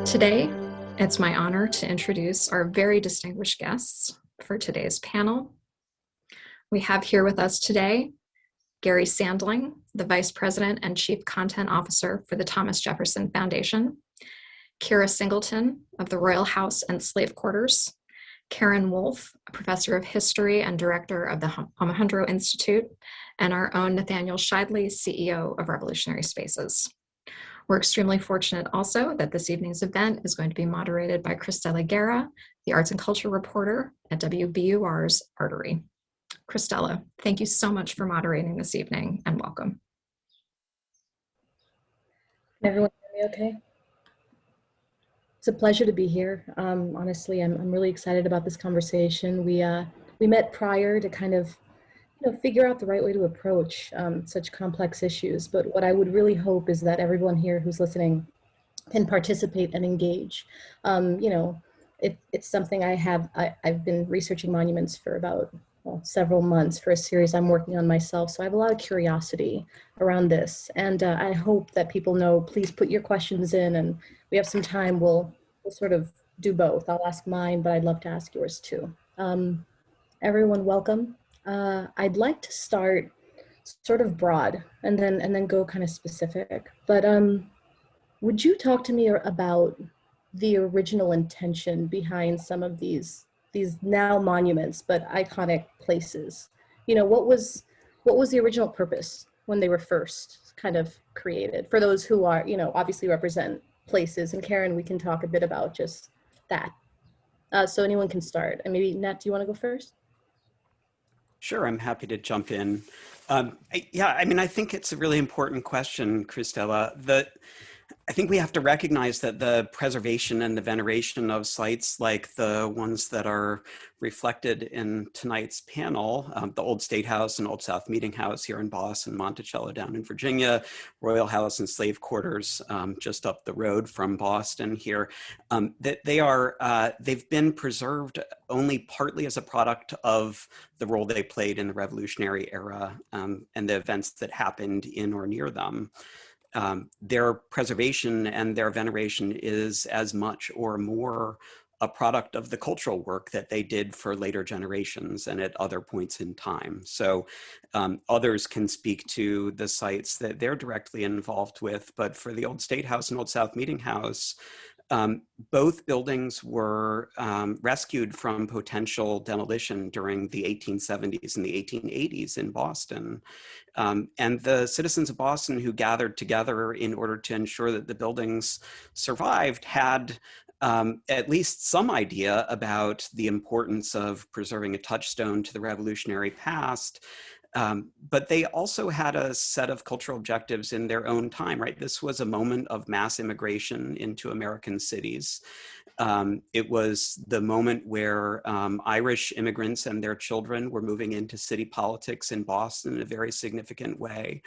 Today, it's my honor to introduce our very distinguished guests for today's panel. We have here with us today Gary Sandling, the Vice President and Chief Content Officer for the Thomas Jefferson Foundation, Kira Singleton of the Royal House and Slave Quarters, Karen Wolf, a professor of history and director of the Alejandro Institute, and our own Nathaniel Shidley, CEO of Revolutionary Spaces. We're extremely fortunate also that this evening's event is going to be moderated by Cristela Guerra, the arts and culture reporter at WBUR's Artery. Cristela, thank you so much for moderating this evening, and welcome. Can everyone hear me okay? It's a pleasure to be here. Honestly, I'm really excited about this conversation. We met prior to kind of figure out the right way to approach such complex issues. But what I would really hope is that everyone here who's listening can participate and engage. It's something I've been researching monuments for about several months for a series I'm working on myself. So I have a lot of curiosity around this. And I hope that people know, please put your questions in, and we have some time, we'll sort of do both. I'll ask mine, but I'd love to ask yours too. Everyone, welcome. I'd like to start sort of broad and then go kind of specific. But would you talk to me about the original intention behind some of these now monuments, but iconic places? What was the original purpose when they were first kind of created, for those who are, obviously represent places? And Karen, we can talk a bit about just that. So anyone can start. And maybe Nat, do you want to go first? Sure, I'm happy to jump in. I think it's a really important question, Cristela. I think we have to recognize that the preservation and the veneration of sites like the ones that are reflected in tonight's panel, the Old State House and Old South Meeting House here in Boston, Monticello down in Virginia, Royal House and Slave Quarters just up the road from Boston here, they've been preserved only partly as a product of the role they played in the Revolutionary era and the events that happened in or near them. Their preservation and their veneration is as much or more a product of the cultural work that they did for later generations and at other points in time. So others can speak to the sites that they're directly involved with, but for the Old State House and Old South Meeting House, both buildings were rescued from potential demolition during the 1870s and the 1880s in Boston. And the citizens of Boston who gathered together in order to ensure that the buildings survived had at least some idea about the importance of preserving a touchstone to the revolutionary past. But they also had a set of cultural objectives in their own time, right? This was a moment of mass immigration into American cities. It was the moment where Irish immigrants and their children were moving into city politics in Boston in a very significant way.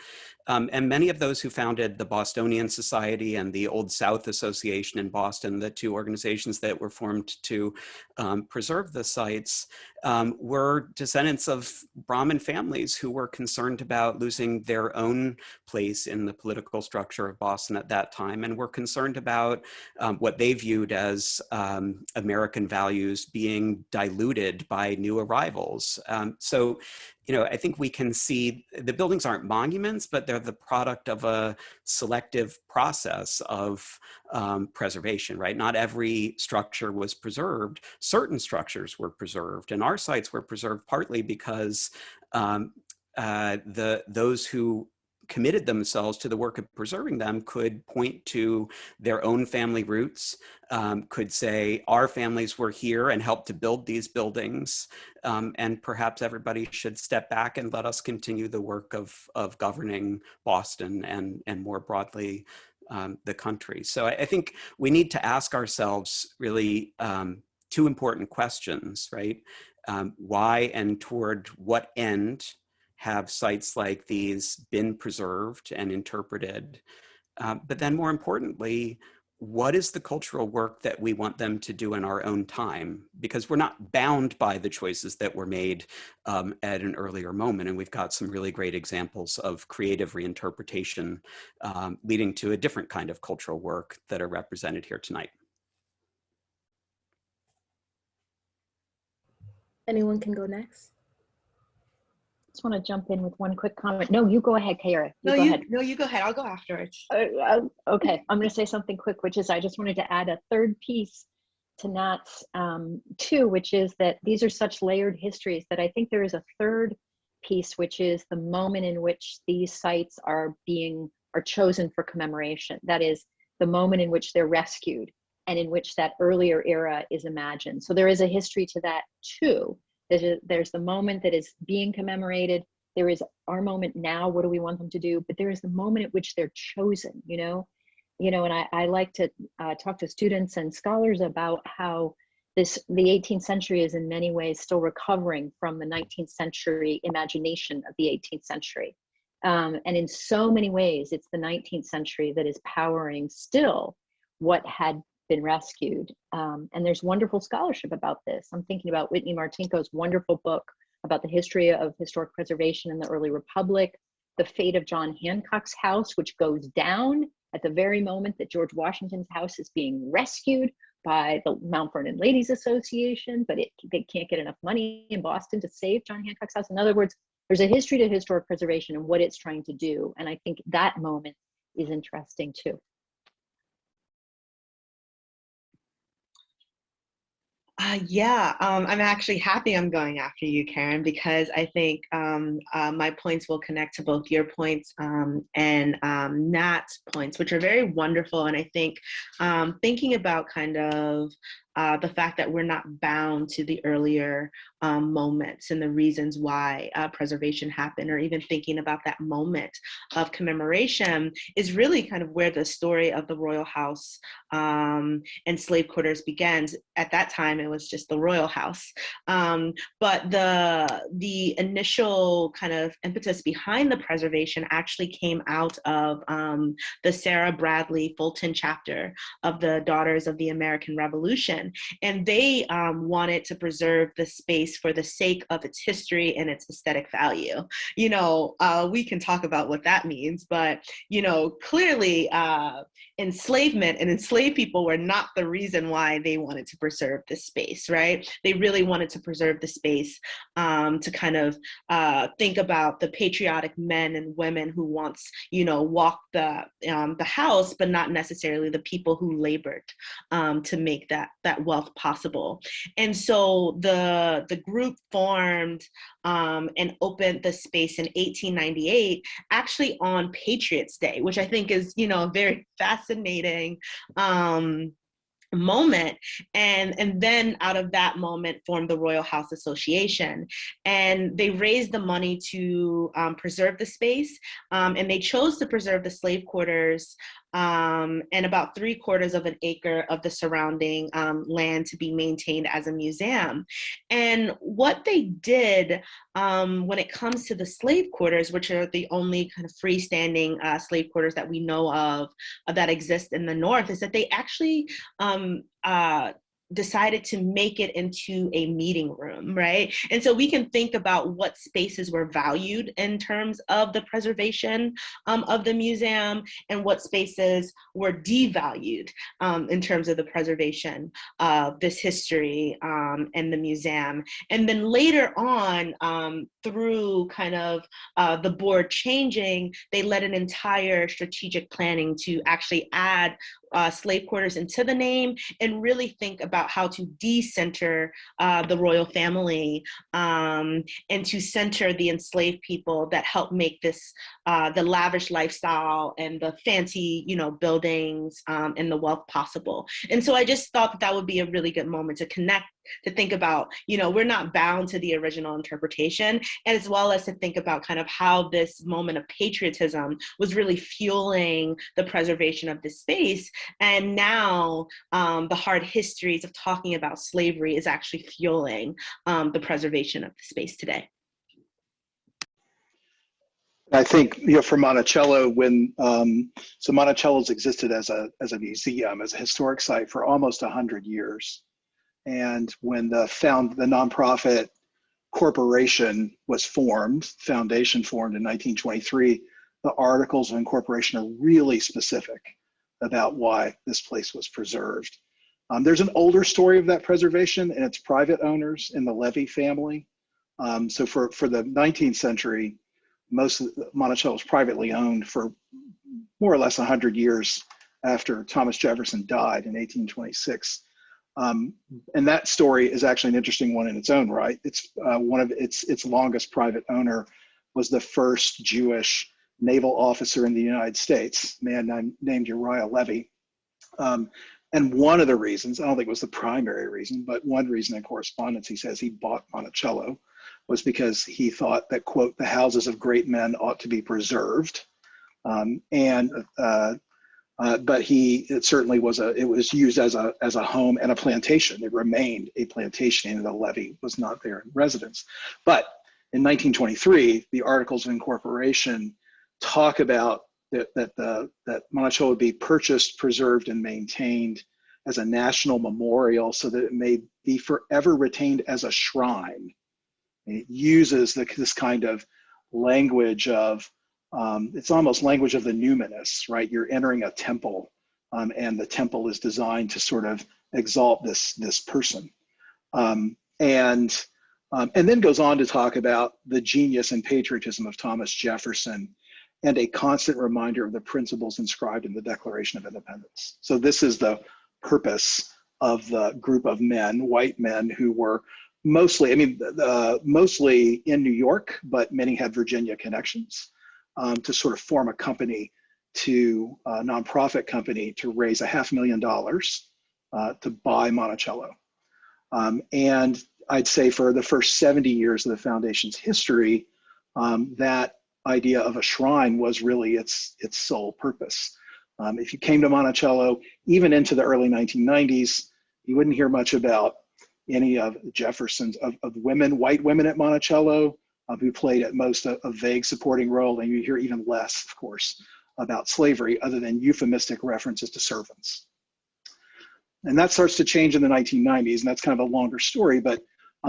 And many of those who founded the Bostonian Society and the Old South Association in Boston, the two organizations that were formed to preserve the sites, were descendants of Brahmin families who were concerned about losing their own place in the political structure of Boston at that time, and were concerned about what they viewed as American values being diluted by new arrivals. I think we can see the buildings aren't monuments, but they're the product of a selective process of preservation, right? Not every structure was preserved. Certain structures were preserved, and our sites were preserved partly because those who committed themselves to the work of preserving them could point to their own family roots, could say, our families were here and helped to build these buildings, and perhaps everybody should step back and let us continue the work of governing Boston and more broadly the country. So I think we need to ask ourselves really two important questions, right? Why and toward what end have sites like these been preserved and interpreted? But then more importantly, what is the cultural work that we want them to do in our own time? Because we're not bound by the choices that were made at an earlier moment. And we've got some really great examples of creative reinterpretation leading to a different kind of cultural work that are represented here tonight. Anyone can go next. Just want to jump in with one quick comment. No, you go ahead, Kara. No, go ahead. No, you go ahead. I'll go afterwards. Okay, I'm going to say something quick, which is I just wanted to add a third piece to Nat's too, which is that these are such layered histories that I think there is a third piece, which is the moment in which these sites are chosen for commemoration. That is the moment in which they're rescued and in which that earlier era is imagined. So there is a history to that too. There's the moment that is being commemorated. There is our moment now. What do we want them to do? But there is the moment at which they're chosen, and I like to talk to students and scholars about how the 18th century is in many ways still recovering from the 19th century imagination of the 18th century. And in so many ways, it's the 19th century that is powering still what had been rescued. And there's wonderful scholarship about this. I'm thinking about Whitney Martinko's wonderful book about the history of historic preservation in the early republic, the fate of John Hancock's house, which goes down at the very moment that George Washington's house is being rescued by the Mount Vernon Ladies Association, but they can't get enough money in Boston to save John Hancock's house. In other words, there's a history to historic preservation and what it's trying to do. And I think that moment is interesting too. I'm actually happy I'm going after you, Karen, because I think my points will connect to both your points and Nat's points, which are very wonderful. And I think thinking about kind of the fact that we're not bound to the earlier moments and the reasons why preservation happened, or even thinking about that moment of commemoration is really kind of where the story of the royal house and slave quarters begins. At that time, it was just the royal house. But the initial kind of impetus behind the preservation actually came out of the Sarah Bradley Fulton chapter of the Daughters of the American Revolution. And they wanted to preserve the space for the sake of its history and its aesthetic value. We can talk about what that means, but, clearly enslavement and enslaved people were not the reason why they wanted to preserve this space, right? They really wanted to preserve the space to kind of think about the patriotic men and women who once, walked the house, but not necessarily the people who labored to make that wealth possible. And so the group formed and opened the space in 1898, actually on Patriots' Day, which I think is, a very fascinating moment. And then out of that moment formed the Royal House Association. And they raised the money to preserve the space. And they chose to preserve the slave quarters and about 3/4 of an acre of the surrounding land to be maintained as a museum. And what they did when it comes to the slave quarters, which are the only kind of freestanding slave quarters that we know of that exist in the North, is that they actually decided to make it into a meeting room, right? And so we can think about what spaces were valued in terms of the preservation of the museum and what spaces were devalued in terms of the preservation of this history and the museum. And then later on, through kind of the board changing, they led an entire strategic planning to actually add slave quarters into the name and really think about how to decenter the royal family and to center the enslaved people that helped make this the lavish lifestyle and the fancy buildings and the wealth possible. And so I just thought that would be a really good moment to connect, to think about, we're not bound to the original interpretation, and as well as to think about kind of how this moment of patriotism was really fueling the preservation of this space. And now the hard histories of talking about slavery is actually fueling the preservation of the space today. I think, for Monticello, when so Monticello's existed as a museum, as a historic site for almost 100 years. And when the nonprofit corporation was formed, foundation formed in 1923, the articles of incorporation are really specific about why this place was preserved. There's an older story of that preservation, and it's private owners in the Levy family. So for the 19th century, most of Monticello was privately owned for more or less 100 years after Thomas Jefferson died in 1826. And that story is actually an interesting one in its own right. It's one of its longest private owner was the first Jewish naval officer in the United States, a man named Uriah Levy. And one of the reasons, I don't think it was the primary reason, but one reason in correspondence he says he bought Monticello was because he thought that, quote, the houses of great men ought to be preserved. But it certainly was it was used as a home and a plantation. It remained a plantation, and the levy was not there in residence. But in 1923, the Articles of Incorporation talk about that Monticello would be purchased, preserved, and maintained as a national memorial so that it may be forever retained as a shrine. And it uses this kind of language of, it's almost language of the numinous, right? You're entering a temple, and the temple is designed to sort of exalt this person. And then goes on to talk about the genius and patriotism of Thomas Jefferson and a constant reminder of the principles inscribed in the Declaration of Independence. So this is the purpose of the group of men, white men, who were mostly, mostly in New York, but many had Virginia connections, to sort of form a company, a nonprofit company, to raise $500,000 to buy Monticello. And I'd say for the first 70 years of the foundation's history, that idea of a shrine was really its sole purpose. If you came to Monticello, even into the early 1990s, you wouldn't hear much about any of Jefferson's, of women, white women at Monticello, who played at most a vague supporting role, and you hear even less, of course, about slavery other than euphemistic references to servants. And that starts to change in the 1990s, and that's kind of a longer story, but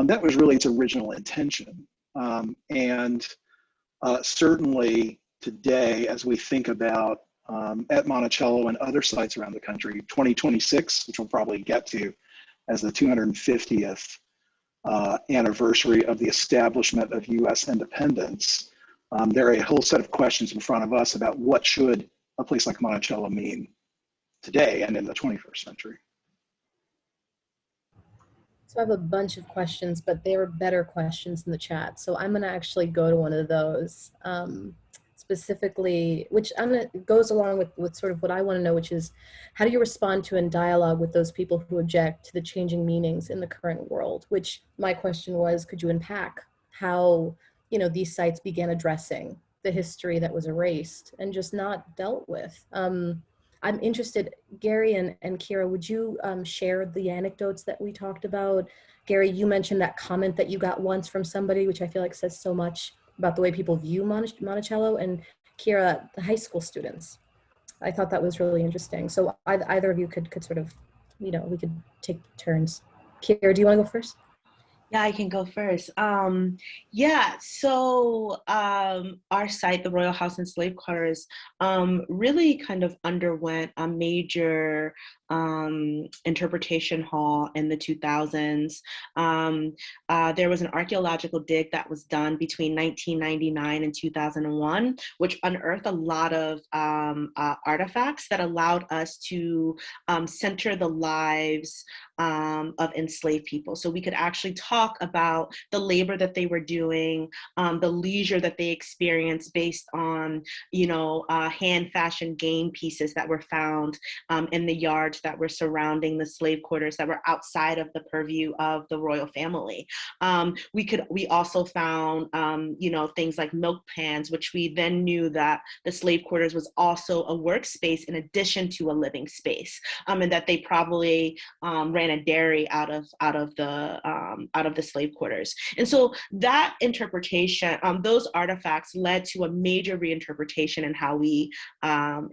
that was really its original intention. Certainly today, as we think about at Monticello and other sites around the country, 2026, which we'll probably get to as the 250th anniversary of the establishment of US independence, there are a whole set of questions in front of us about what should a place like Monticello mean today and in the 21st century. So I have a bunch of questions, but they were better questions in the chat. So I'm going to actually go to one of those specifically, which goes along with sort of what I want to know, which is, how do you respond to and dialogue with those people who object to the changing meanings in the current world? Which my question was, could you unpack how, these sites began addressing the history that was erased and just not dealt with? I'm interested, Gary and Kira, would you share the anecdotes that we talked about? Gary, you mentioned that comment that you got once from somebody, which I feel like says so much about the way people view Monticello, and Kira, the high school students. I thought that was really interesting. So either of you could sort of, we could take turns. Kira, do you want to go first? Yeah, I can go first. So our site, the Royal House and Slave Quarters, really kind of underwent a major interpretation haul in the 2000s. There was an archaeological dig that was done between 1999 and 2001, which unearthed a lot of artifacts that allowed us to center the lives of enslaved people. So we could actually talk about the labor that they were doing, the leisure that they experienced based on, hand-fashioned game pieces that were found in the yards that were surrounding the slave quarters that were outside of the purview of the royal family. We also found, things like milk pans, which we then knew that the slave quarters was also a workspace in addition to a living space, and that they probably ran a dairy out of of the slave quarters. And so that interpretation, those artifacts led to a major reinterpretation in how we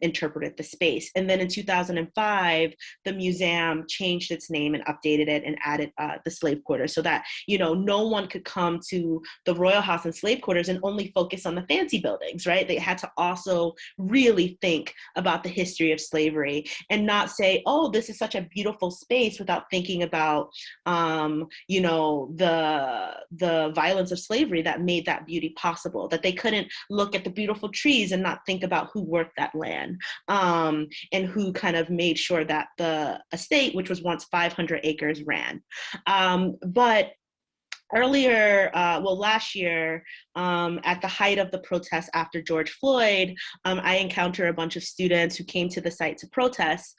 interpreted the space. And then in 2005, the museum changed its name and updated it and added the slave quarters so that, you know, no one could come to the Royal House and slave quarters and only focus on the fancy buildings, right? They had to also really think about the history of slavery and not say, oh, this is such a beautiful space without thinking about, you know, the violence of slavery that made that beauty possible, that they couldn't look at the beautiful trees and not think about who worked that land, and who kind of made sure that the estate, which was once 500 acres, ran. But earlier, well, last year, at the height of the protests after George Floyd, I encountered a bunch of students who came to the site to protest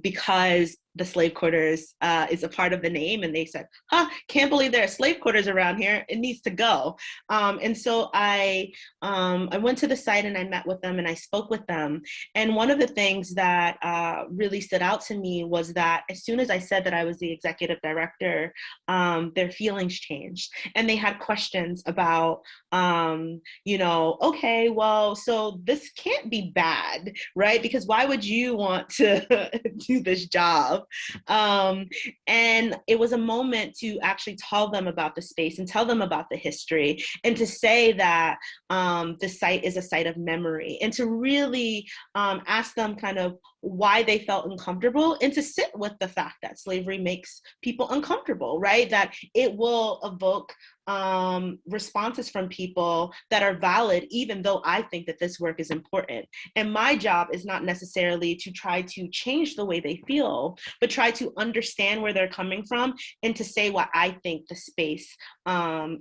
because the slave quarters is a part of the name, and they said, huh, can't believe there are slave quarters around here, it needs to go. And so I went to the site and I met with them and I spoke with them. And one of the things that really stood out to me was that as soon as I said that I was the executive director, their feelings changed. And they had questions about, you know, okay, well, so this can't be bad, right? Because why would you want to do this job? And it was a moment to actually tell them about the space and tell them about the history, and to say that the site is a site of memory, and to really ask them kind of why they felt uncomfortable, and to sit with the fact that slavery makes people uncomfortable, right? That it will evoke responses from people that are valid, even though I think that this work is important. And my job is not necessarily to try to change the way they feel, but try to understand where they're coming from and to say why I think the space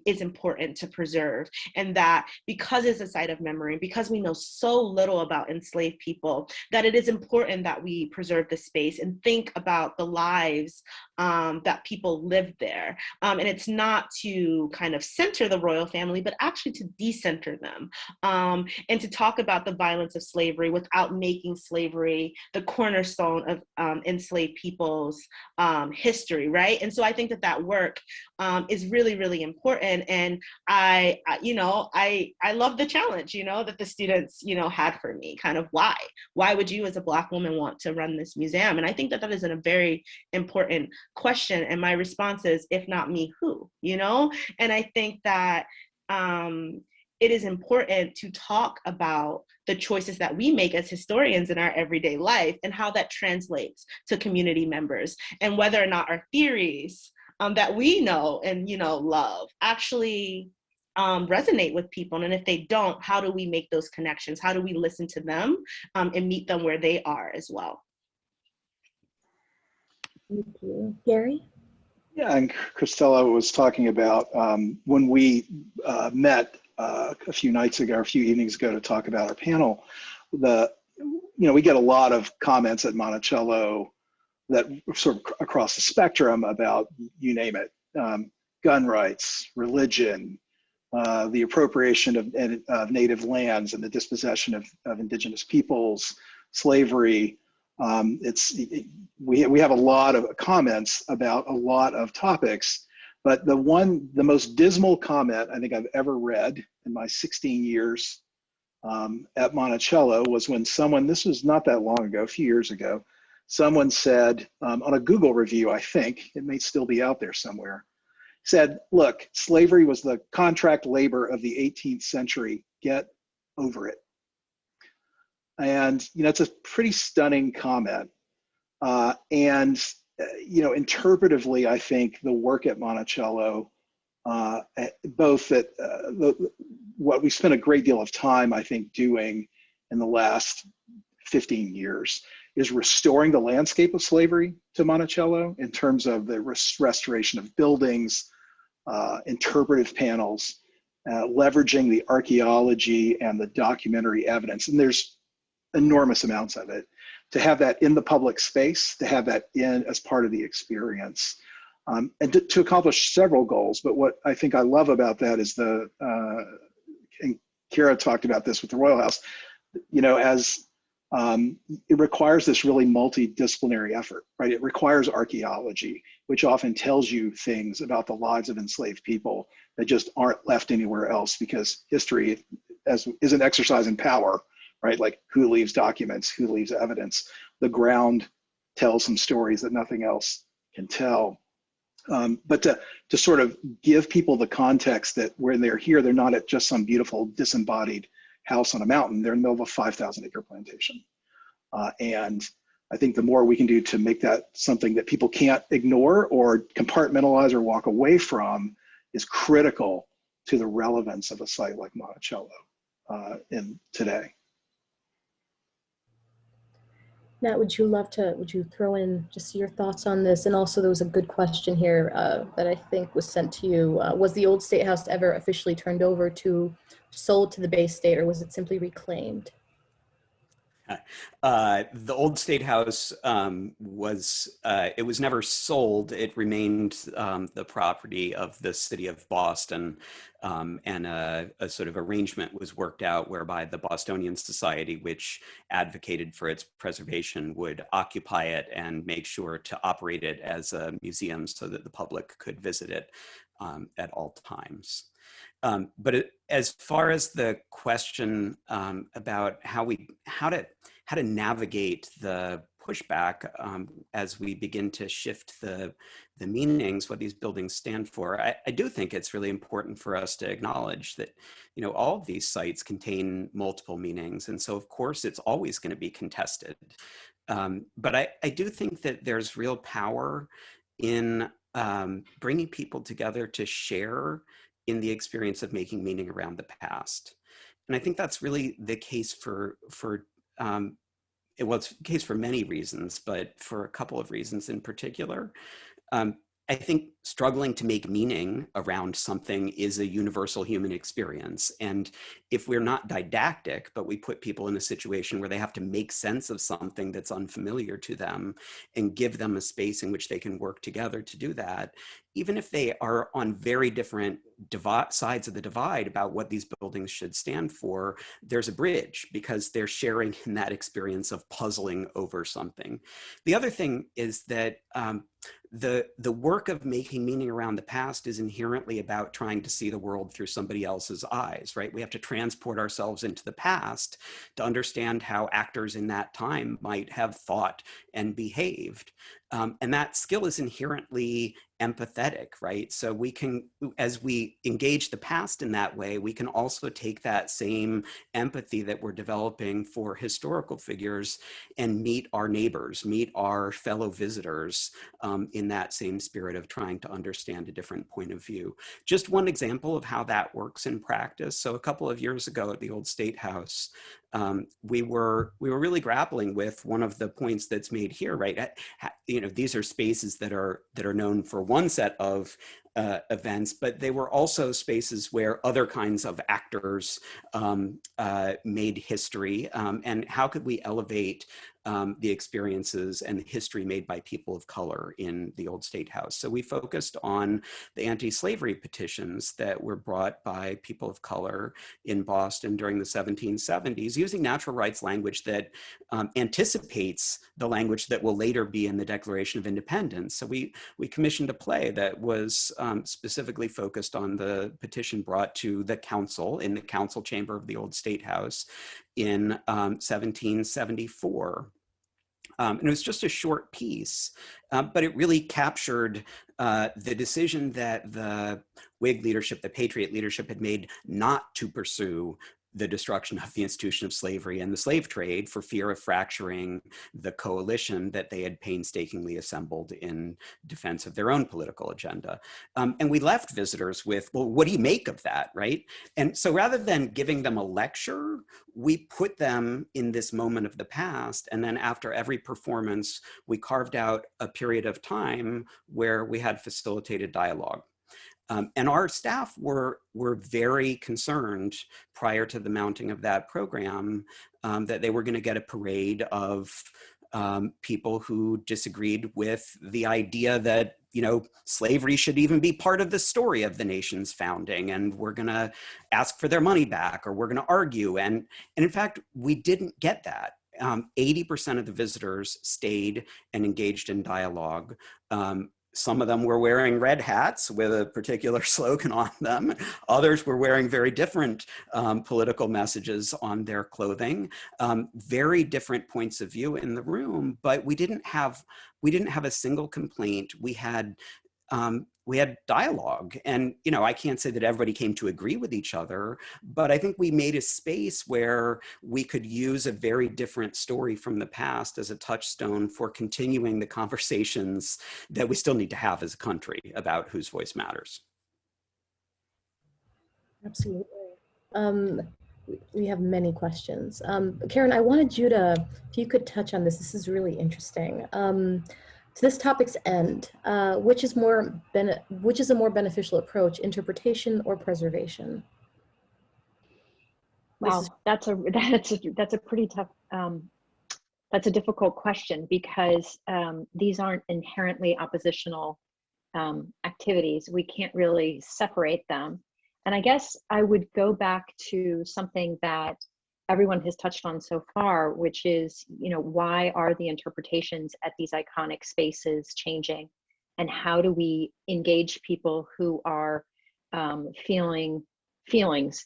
is important to preserve. And that because it's a site of memory, because we know so little about enslaved people, that it is important that we preserve the space and think about the lives that people lived there. And it's not to kind of center the royal family, but actually to decenter them, and to talk about the violence of slavery without making slavery the cornerstone of enslaved people's history, right? And so I think that that work is really, really important. And I love the challenge, you know, that the students, you know, had for me, kind of why would you as a Black woman want to run this museum? And I think that that is a very important question. And my response is, if not me, who, you know? And I think that it is important to talk about the choices that we make as historians in our everyday life and how that translates to community members, and whether or not our theories that we know and, you know, love actually resonate with people. And if they don't, how do we make those connections? How do we listen to them and meet them where they are as well? Thank you. Gary? Yeah, and Christella was talking about when we met a few nights ago, or a few evenings ago, to talk about our panel. We get a lot of comments at Monticello that sort of across the spectrum about, you name it, gun rights, religion, the appropriation of native lands and the dispossession of indigenous peoples, slavery. We have a lot of comments about a lot of topics, but the most dismal comment I think I've ever read in my 16 years at Monticello was when someone, this was not that long ago, a few years ago, someone said on a Google review, I think, it may still be out there somewhere, said, look, slavery was the contract labor of the 18th century, get over it. And, you know, it's a pretty stunning comment. Interpretively, I think the work at Monticello, both at what we spent a great deal of time, I think, doing in the last 15 years is restoring the landscape of slavery to Monticello in terms of the restoration of buildings, interpretive panels, leveraging the archaeology and the documentary evidence. And there's enormous amounts of it, to have that in the public space, to have that in as part of the experience, and to accomplish several goals. But what I think I love about that is and Kira talked about this with the Royal House, you know, as it requires this really multidisciplinary effort, right? It requires archaeology, which often tells you things about the lives of enslaved people that just aren't left anywhere else, because history is an exercise in power, right? Like, who leaves documents, who leaves evidence. The ground tells some stories that nothing else can tell. But to sort of give people the context that when they're here, they're not at just some beautiful disembodied house on a mountain, they're in the middle of a 5,000-acre plantation. And I think the more we can do to make that something that people can't ignore or compartmentalize or walk away from is critical to the relevance of a site like Monticello in today. Nat, would you throw in just your thoughts on this? And also, there was a good question here that I think was sent to you. Was the old State House ever officially turned over sold to the Bay State, or was it simply reclaimed? The old State House it was never sold. It remained the property of the city of Boston, and a sort of arrangement was worked out whereby the Bostonian Society, which advocated for its preservation, would occupy it and make sure to operate it as a museum so that the public could visit it at all times. But as far as the question about how to navigate the pushback as we begin to shift the meanings, what these buildings stand for, I do think it's really important for us to acknowledge that, all of these sites contain multiple meanings, and so of course it's always going to be contested. But I do think that there's real power in bringing people together to share in the experience of making meaning around the past. And I think that's really the case for it's the case for many reasons, but for a couple of reasons in particular. I think struggling to make meaning around something is a universal human experience. And if we're not didactic, but we put people in a situation where they have to make sense of something that's unfamiliar to them and give them a space in which they can work together to do that, even if they are on very different sides of the divide about what these buildings should stand for, there's a bridge because they're sharing in that experience of puzzling over something. The other thing is that the work of making meaning around the past is inherently about trying to see the world through somebody else's eyes, right? We have to transport ourselves into the past to understand how actors in that time might have thought and behaved. And that skill is inherently empathetic, right? So we can, as we engage the past in that way, we can also take that same empathy that we're developing for historical figures and meet our neighbors, meet our fellow visitors in that same spirit of trying to understand a different point of view. Just one example of how that works in practice. So a couple of years ago at the old State House, we were really grappling with one of the points that's made here, right? These are spaces that are known for one set of events, but they were also spaces where other kinds of actors made history. And how could we elevate the experiences and the history made by people of color in the old State House? So we focused on the anti-slavery petitions that were brought by people of color in Boston during the 1770s, using natural rights language that anticipates the language that will later be in the Declaration of Independence. So we commissioned a play that was specifically focused on the petition brought to the council in the council chamber of the old State House in 1774. And it was just a short piece, but it really captured the decision that the Whig leadership, the Patriot leadership, had made not to pursue the destruction of the institution of slavery and the slave trade for fear of fracturing the coalition that they had painstakingly assembled in defense of their own political agenda. And we left visitors with, well, what do you make of that, right? And so rather than giving them a lecture, we put them in this moment of the past. And then after every performance, we carved out a period of time where we had facilitated dialogue. And our staff were very concerned prior to the mounting of that program that they were going to get a parade of people who disagreed with the idea that, slavery should even be part of the story of the nation's founding, and we're going to ask for their money back, or we're going to argue. And in fact, we didn't get that. 80% of the visitors stayed and engaged in dialogue. Some of them were wearing red hats with a particular slogan on them. Others were wearing very different political messages on their clothing. Very different points of view in the room, but we didn't have a single complaint. We had dialogue, and I can't say that everybody came to agree with each other, but I think we made a space where we could use a very different story from the past as a touchstone for continuing the conversations that we still need to have as a country about whose voice matters. Absolutely. We have many questions. Karen, I wanted you to, if you could touch on this. This is really interesting. To this topic's end, which is a more beneficial approach, interpretation or preservation? Wow, that's a pretty tough. That's a difficult question, because these aren't inherently oppositional activities. We can't really separate them. And I guess I would go back to something that everyone has touched on so far, which is, why are the interpretations at these iconic spaces changing? And how do we engage people who are feeling feelings,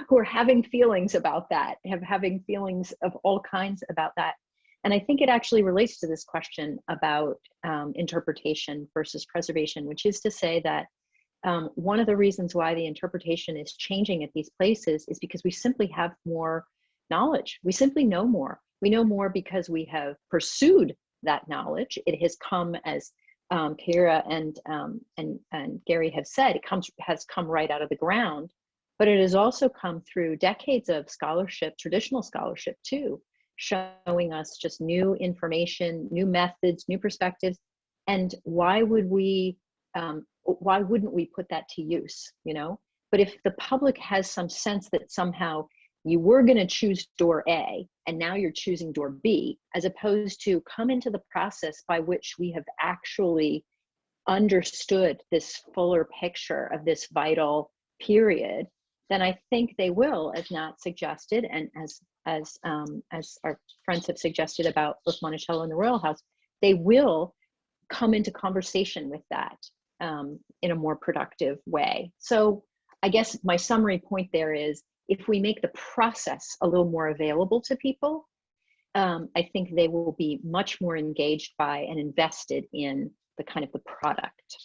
who are having feelings about that, having feelings of all kinds about that? And I think it actually relates to this question about interpretation versus preservation, which is to say that one of the reasons why the interpretation is changing at these places is because we simply have more knowledge. We simply know more. We know more because we have pursued that knowledge. It has come, as Kira and Gary have said, has come right out of the ground, but it has also come through decades of scholarship, traditional scholarship too, showing us just new information, new methods, new perspectives. And why wouldn't we put that to use, But if the public has some sense that somehow you were going to choose door A and now you're choosing door B, as opposed to come into the process by which we have actually understood this fuller picture of this vital period, then I think they will, as Nat suggested, and as our friends have suggested about both Monticello and the Royal House, they will come into conversation with that in a more productive way. So I guess my summary point there is, if we make the process a little more available to people, I think they will be much more engaged by and invested in the kind of the product.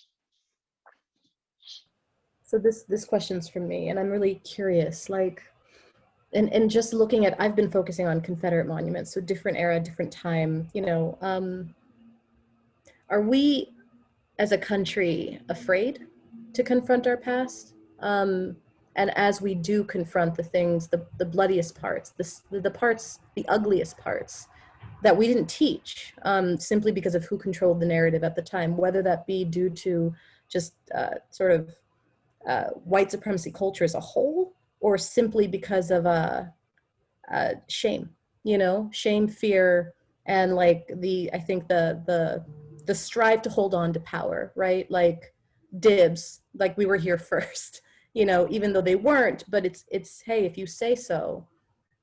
So this question's from me, and I'm really curious, and just looking at, I've been focusing on Confederate monuments, so different era, different time, are we as a country afraid to confront our past? And as we do confront the things, the bloodiest parts, the parts, the ugliest parts that we didn't teach, simply because of who controlled the narrative at the time, whether that be due to just sort of white supremacy culture as a whole, or simply because of shame, shame, fear, and I think the strive to hold on to power, right? Like dibs, like we were here first, even though they weren't, but it's hey, if you say so,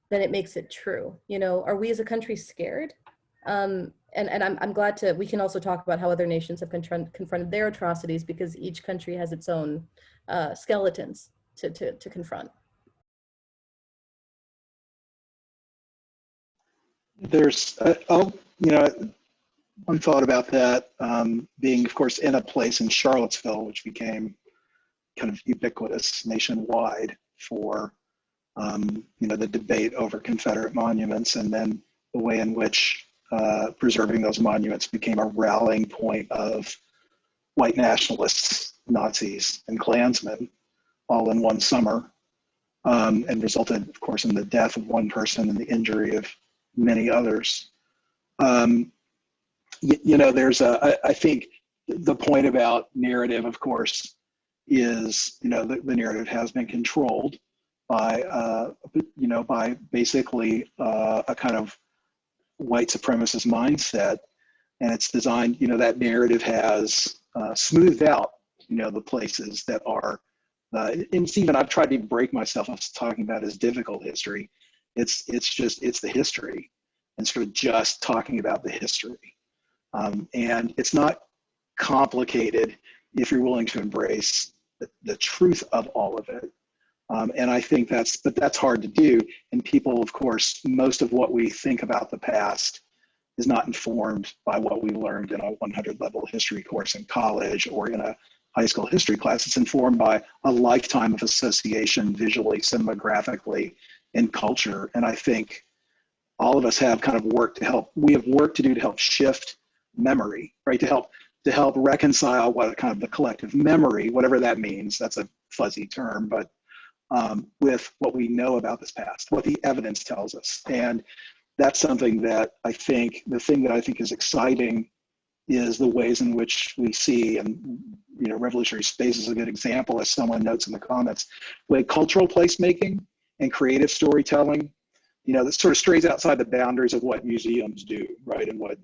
then it makes it true. Are we as a country scared? And I'm glad we can also talk about how other nations have confronted their atrocities, because each country has its own skeletons to confront. There's, one thought about that, being, of course, in a place in Charlottesville, which became kind of ubiquitous nationwide for, the debate over Confederate monuments, and then the way in which preserving those monuments became a rallying point of white nationalists, Nazis, and Klansmen all in one summer, and resulted, of course, in the death of one person and the injury of many others. There's I think the point about narrative, of course, is, the narrative has been controlled by, by basically a kind of white supremacist mindset. And it's designed, that narrative has smoothed out, the places that are, and Stephen, I've tried to break myself. I was talking about as difficult history. It's the history. and sort of just talking about the history. And it's not complicated if you're willing to embrace the truth of all of it. And I think that's hard to do. And people, of course, most of what we think about the past is not informed by what we learned in a 100 level history course in college or in a high school history class. It's informed by a lifetime of association visually, cinemagraphically, in culture. And I think all of us have kind of work to do to help shift memory, right? To help reconcile what kind of the collective memory, whatever that means, that's a fuzzy term, but with what we know about this past, what the evidence tells us. And that's something that the thing that I think is exciting is the ways in which we see, and revolutionary space is a good example, as someone notes in the comments, the way cultural placemaking and creative storytelling, that sort of strays outside the boundaries of what museums do, right? And what,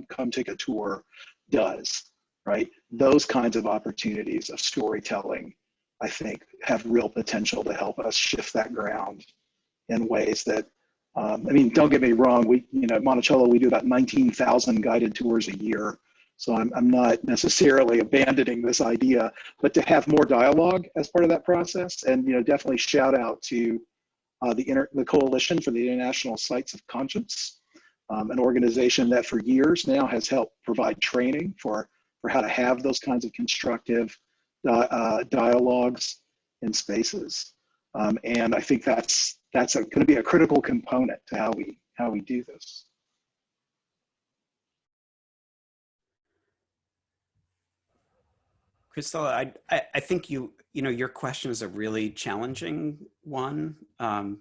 come take a tour does, right? Those kinds of opportunities of storytelling, I think, have real potential to help us shift that ground in ways that, don't get me wrong, at Monticello, we do about 19,000 guided tours a year. So I'm not necessarily abandoning this idea, but to have more dialogue as part of that process, and definitely shout out to the Coalition for the International Sites of Conscience, an organization that for years now has helped provide training for how to have those kinds of constructive dialogues in spaces. And I think that's going to be a critical component to how we do this. Christella, I think your question is a really challenging one, and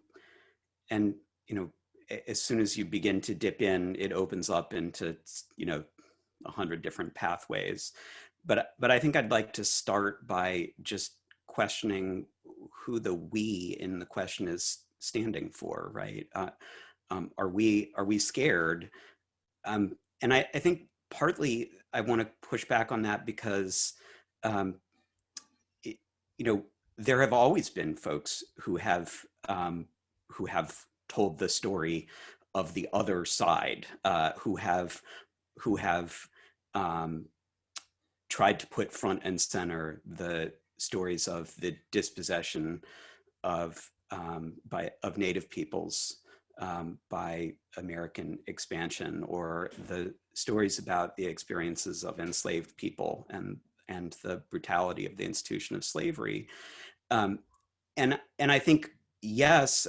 as soon as you begin to dip in, it opens up into 100 different pathways. But I think I'd like to start by just questioning who the we in the question is standing for, right? Are we scared? And I think partly I want to push back on that because there have always been folks who have told the story of the other side, who have tried to put front and center the stories of the dispossession of Native peoples by American expansion, or the stories about the experiences of enslaved people and the brutality of the institution of slavery. And I think, yes,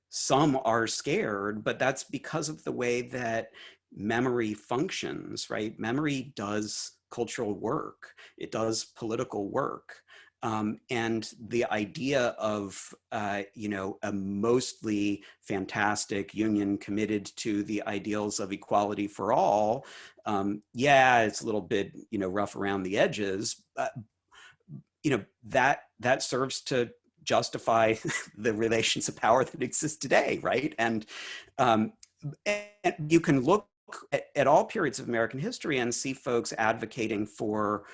some are scared, but that's because of the way that memory functions, right? Memory does cultural work. It does political work. And the idea of, a mostly fantastic union committed to the ideals of equality for all, it's a little bit, rough around the edges, that serves to justify the relations of power that exist today, right? And you can look at all periods of American history and see folks advocating for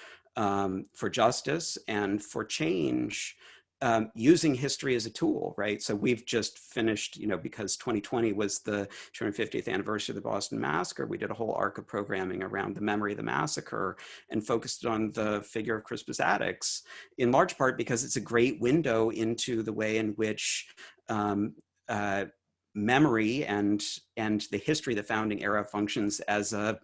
justice and for change, using history as a tool, right? So we've just finished, because 2020 was the 250th anniversary of the Boston Massacre, we did a whole arc of programming around the memory of the massacre and focused on the figure of Crispus Attucks, in large part because it's a great window into the way in which memory and the history of the founding era functions as a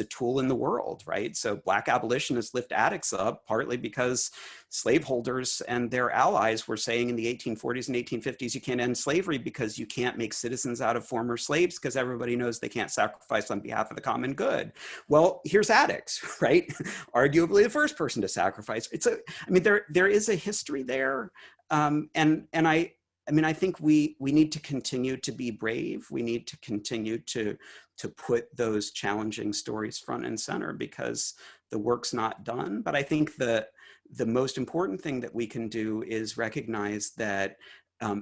tool in the world, right? So Black abolitionists lift Attucks up partly because slaveholders and their allies were saying in the 1840s and 1850s, you can't end slavery because you can't make citizens out of former slaves because everybody knows they can't sacrifice on behalf of the common good. Well, here's Attucks, right? Arguably the first person to sacrifice. There is a history there. I think we need to continue to be brave. We need to continue to put those challenging stories front and center because the work's not done. But I think the most important thing that we can do is recognize that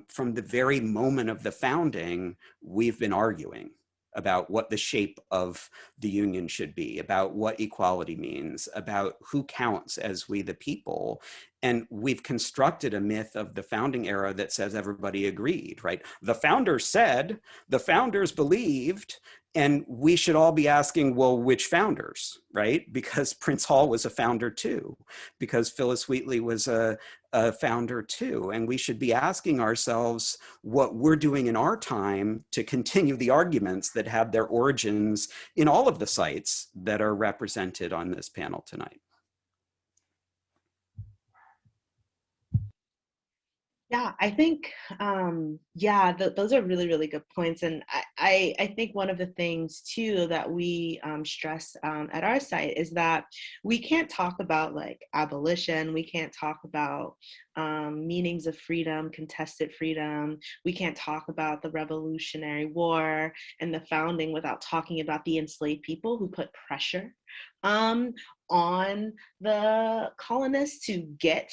from the very moment of the founding, we've been arguing about what the shape of the union should be, about what equality means, about who counts as we the people. And we've constructed a myth of the founding era that says everybody agreed, right? The founders said, the founders believed, and we should all be asking, well, which founders, right? Because Prince Hall was a founder too, because Phyllis Wheatley was a founder too. And we should be asking ourselves what we're doing in our time to continue the arguments that have their origins in all of the sites that are represented on this panel tonight. Yeah, I think, those are really, really good points. And I think one of the things too that we stress at our site is that we can't talk about like abolition. We can't talk about meanings of freedom, contested freedom. We can't talk about the Revolutionary War and the founding without talking about the enslaved people who put pressure on the colonists to get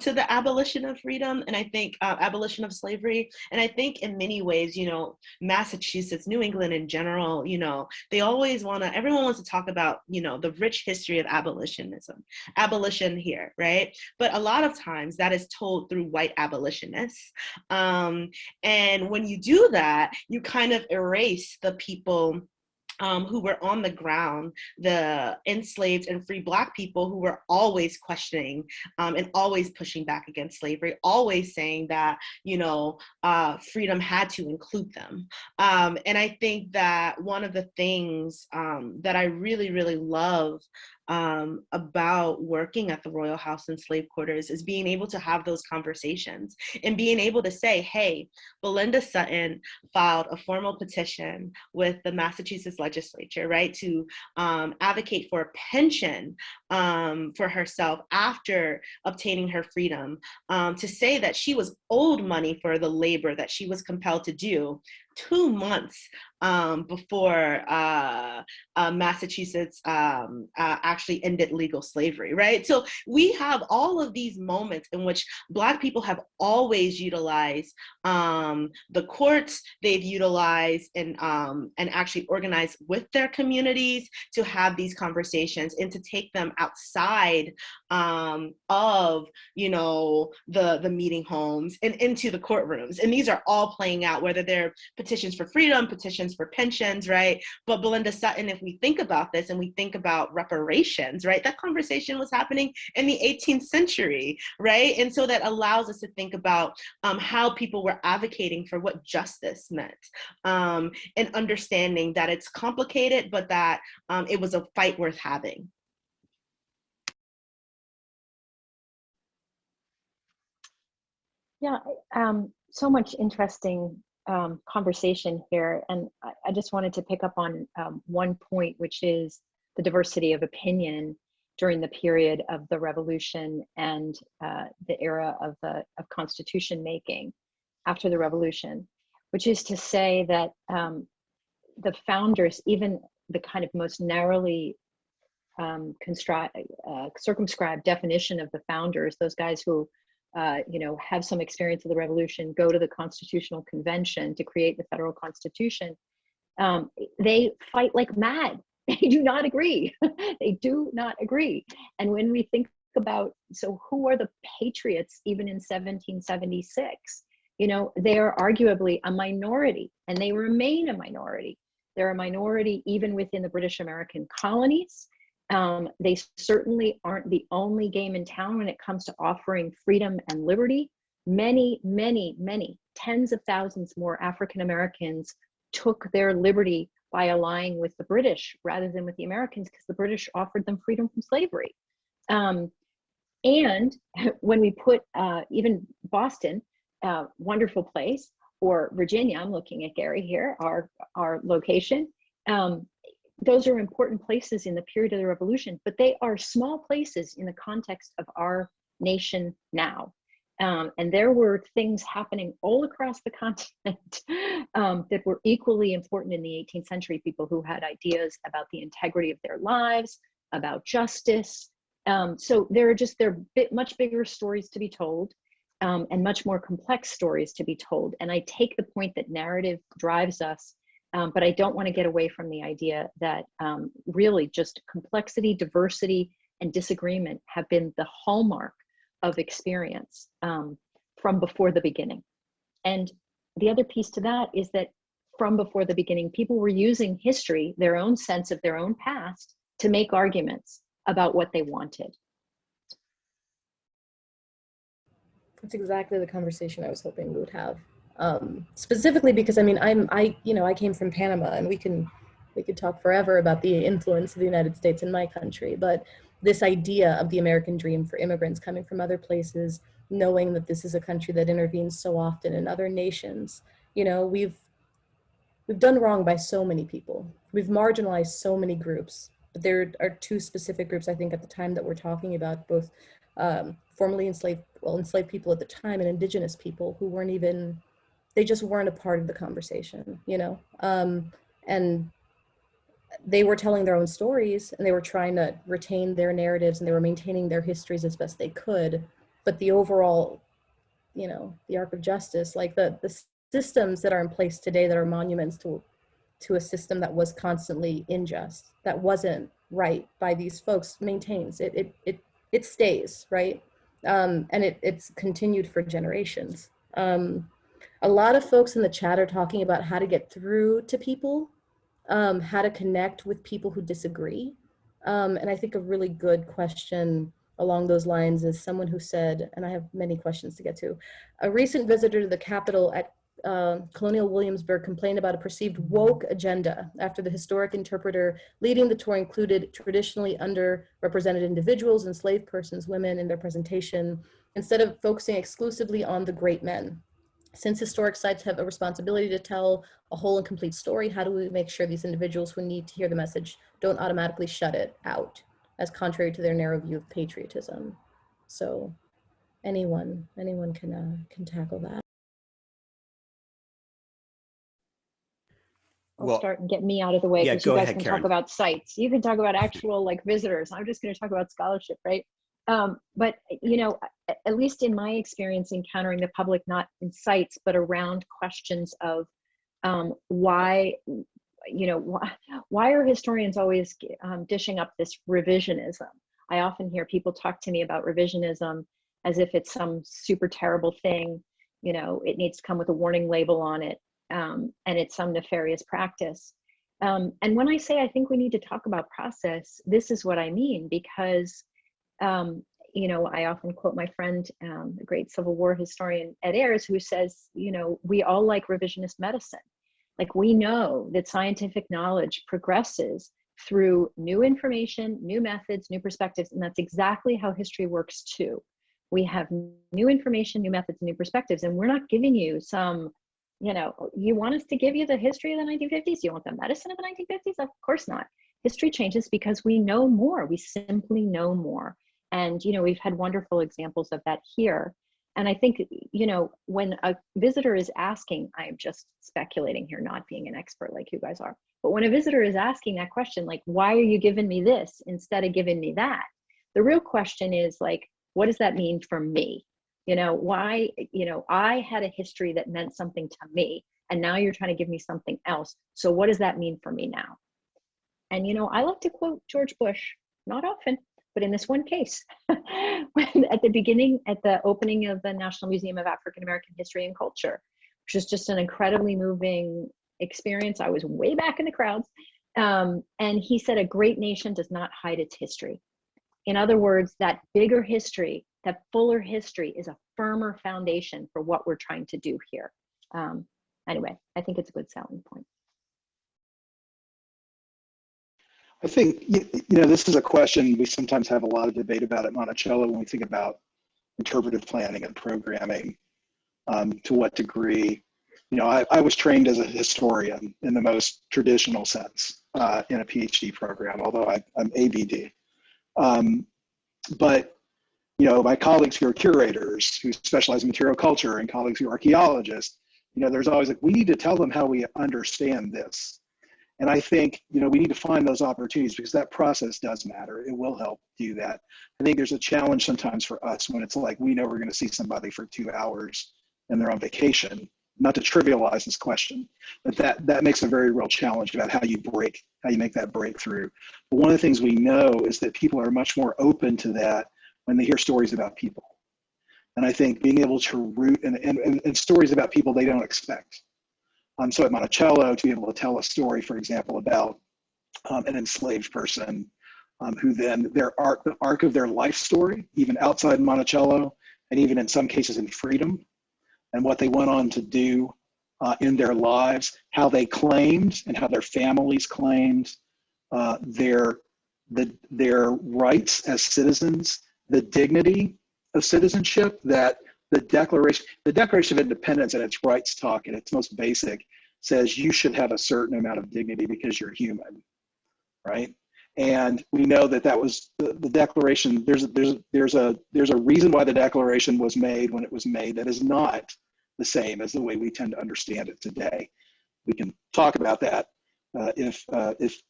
to the abolition of freedom, and I think abolition of slavery. And I think in many ways, you know, Massachusetts, New England in general, you know, they always everyone wants to talk about, you know, the rich history of abolition here, right? But a lot of times that is told through white abolitionists. And when you do that, you kind of erase the people who were on the ground, the enslaved and free Black people who were always questioning and always pushing back against slavery, always saying that, you know, freedom had to include them. And I think that one of the things that I really, really love about working at the Royal House and Slave Quarters is being able to have those conversations and being able to say, hey, Belinda Sutton filed a formal petition with the Massachusetts legislature, right, to advocate for a pension for herself after obtaining her freedom, to say that she was owed money for the labor that she was compelled to do 2 months before Massachusetts actually ended legal slavery, right? So we have all of these moments in which Black people have always utilized the courts, they've utilized and actually organized with their communities to have these conversations and to take them outside of, you know, the meeting homes and into the courtrooms. And these are all playing out, whether they're petitions for freedom, petitions for pensions, right? But Belinda Sutton, if we think about this and we think about reparations, right, that conversation was happening in the 18th century, right? And so that allows us to think about how people were advocating for what justice meant, and understanding that it's complicated, but that it was a fight worth having. Yeah, so much interesting conversation here. And I just wanted to pick up on one point, which is the diversity of opinion during the period of the revolution and the era of constitution making after the revolution, which is to say that the founders, even the kind of most narrowly circumscribed definition of the founders, those guys who you know, have some experience of the revolution, go to the Constitutional Convention to create the federal constitution, they fight like mad. They do not agree. They do not agree. And when we think about, so who are the patriots even in 1776? You know, they are arguably a minority, and they remain a minority. They're a minority even within the British American colonies. They certainly aren't the only game in town when it comes to offering freedom and liberty. Many, many, many tens of thousands more African Americans took their liberty by allying with the British rather than with the Americans, because the British offered them freedom from slavery. And when we put even Boston, wonderful place, or Virginia, I'm looking at Gary here, our location, those are important places in the period of the revolution, but they are small places in the context of our nation now. And there were things happening all across the continent that were equally important in the 18th century, people who had ideas about the integrity of their lives, about justice. So there are much bigger stories to be told, and much more complex stories to be told. And I take the point that narrative drives us But I don't want to get away from the idea that really just complexity, diversity, and disagreement have been the hallmark of experience from before the beginning. And the other piece to that is that from before the beginning, people were using history, their own sense of their own past, to make arguments about what they wanted. That's exactly the conversation I was hoping we would have. Specifically because I mean, I came from Panama, and we could talk forever about the influence of the United States in my country, but this idea of the American dream for immigrants coming from other places, knowing that this is a country that intervenes so often in other nations, you know, we've done wrong by so many people. We've marginalized so many groups, but there are two specific groups I think at the time that we're talking about, both formerly enslaved people at the time and indigenous people who weren't even, they just weren't a part of the conversation, you know? And they were telling their own stories, and they were trying to retain their narratives, and they were maintaining their histories as best they could. But the overall, you know, the arc of justice, like the systems that are in place today that are monuments to a system that was constantly unjust, that wasn't right by these folks, maintains. It stays, right? And it's continued for generations. A lot of folks in the chat are talking about how to get through to people, how to connect with people who disagree. And I think a really good question along those lines is someone who said, and I have many questions to get to, a recent visitor to the Capitol at Colonial Williamsburg complained about a perceived woke agenda after the historic interpreter leading the tour included traditionally underrepresented individuals, enslaved persons, women in their presentation, instead of focusing exclusively on the great men. Since historic sites have a responsibility to tell a whole and complete story, how do we make sure these individuals who need to hear the message don't automatically shut it out as contrary to their narrow view of patriotism? So anyone can tackle that. I'll start and get me out of the way, because you guys can Karen. talk about sites. You can talk about actual like visitors. I'm just going to talk about scholarship, right? But you know, at least in my experience encountering the public, not in sites, but around questions of why, you know, why are historians always dishing up this revisionism? I often hear people talk to me about revisionism as if it's some super terrible thing. You know, it needs to come with a warning label on it. And it's some nefarious practice. And when I say I think we need to talk about process, this is what I mean, because, you know, I often quote my friend, the great Civil War historian Ed Ayers, who says, you know, we all like revisionist medicine. Like, we know that scientific knowledge progresses through new information, new methods, new perspectives, and that's exactly how history works too. We have new information, new methods, new perspectives, and we're not giving you some, you know, you want us to give you the history of the 1950s? You want the medicine of the 1950s? Of course not. History changes because we know more. We simply know more. And, you know, we've had wonderful examples of that here. And I think, you know, when a visitor is asking, I'm just speculating here, not being an expert like you guys are, but when a visitor is asking that question, like, why are you giving me this instead of giving me that? The real question is like, what does that mean for me? You know, why, you know, I had a history that meant something to me, and now you're trying to give me something else. So what does that mean for me now? And, you know, I like to quote George Bush, not often, but in this one case, when at the beginning, at the opening of the National Museum of African American History and Culture, which was just an incredibly moving experience. I was way back in the crowds. And he said, a great nation does not hide its history. In other words, that bigger history, that fuller history is a firmer foundation for what we're trying to do here. Anyway, I think it's a good selling point. I think, you know, this is a question we sometimes have a lot of debate about at Monticello when we think about interpretive planning and programming. To what degree, you know, I was trained as a historian in the most traditional sense in a PhD program, although I'm ABD. But, you know, my colleagues who are curators, who specialize in material culture, and colleagues who are archaeologists, you know, there's always like, we need to tell them how we understand this. And I think, you know, we need to find those opportunities, because that process does matter. It will help do that. I think there's a challenge sometimes for us when it's like, we know we're going to see somebody for 2 hours and they're on vacation, not to trivialize this question, but that makes a very real challenge about how you make that breakthrough. But one of the things we know is that people are much more open to that when they hear stories about people. And I think being able to root in stories about people they don't expect. So at Monticello, to be able to tell a story, for example, about an enslaved person who then the arc of their life story, even outside Monticello, and even in some cases in freedom, and what they went on to do in their lives, how they claimed and how their families claimed their rights as citizens, the dignity of citizenship that the Declaration of Independence and its rights talk at its most basic says you should have a certain amount of dignity because you're human, right? And we know that was the Declaration. There's a reason why the Declaration was made when it was made that is not the same as the way we tend to understand it today. We can talk about that if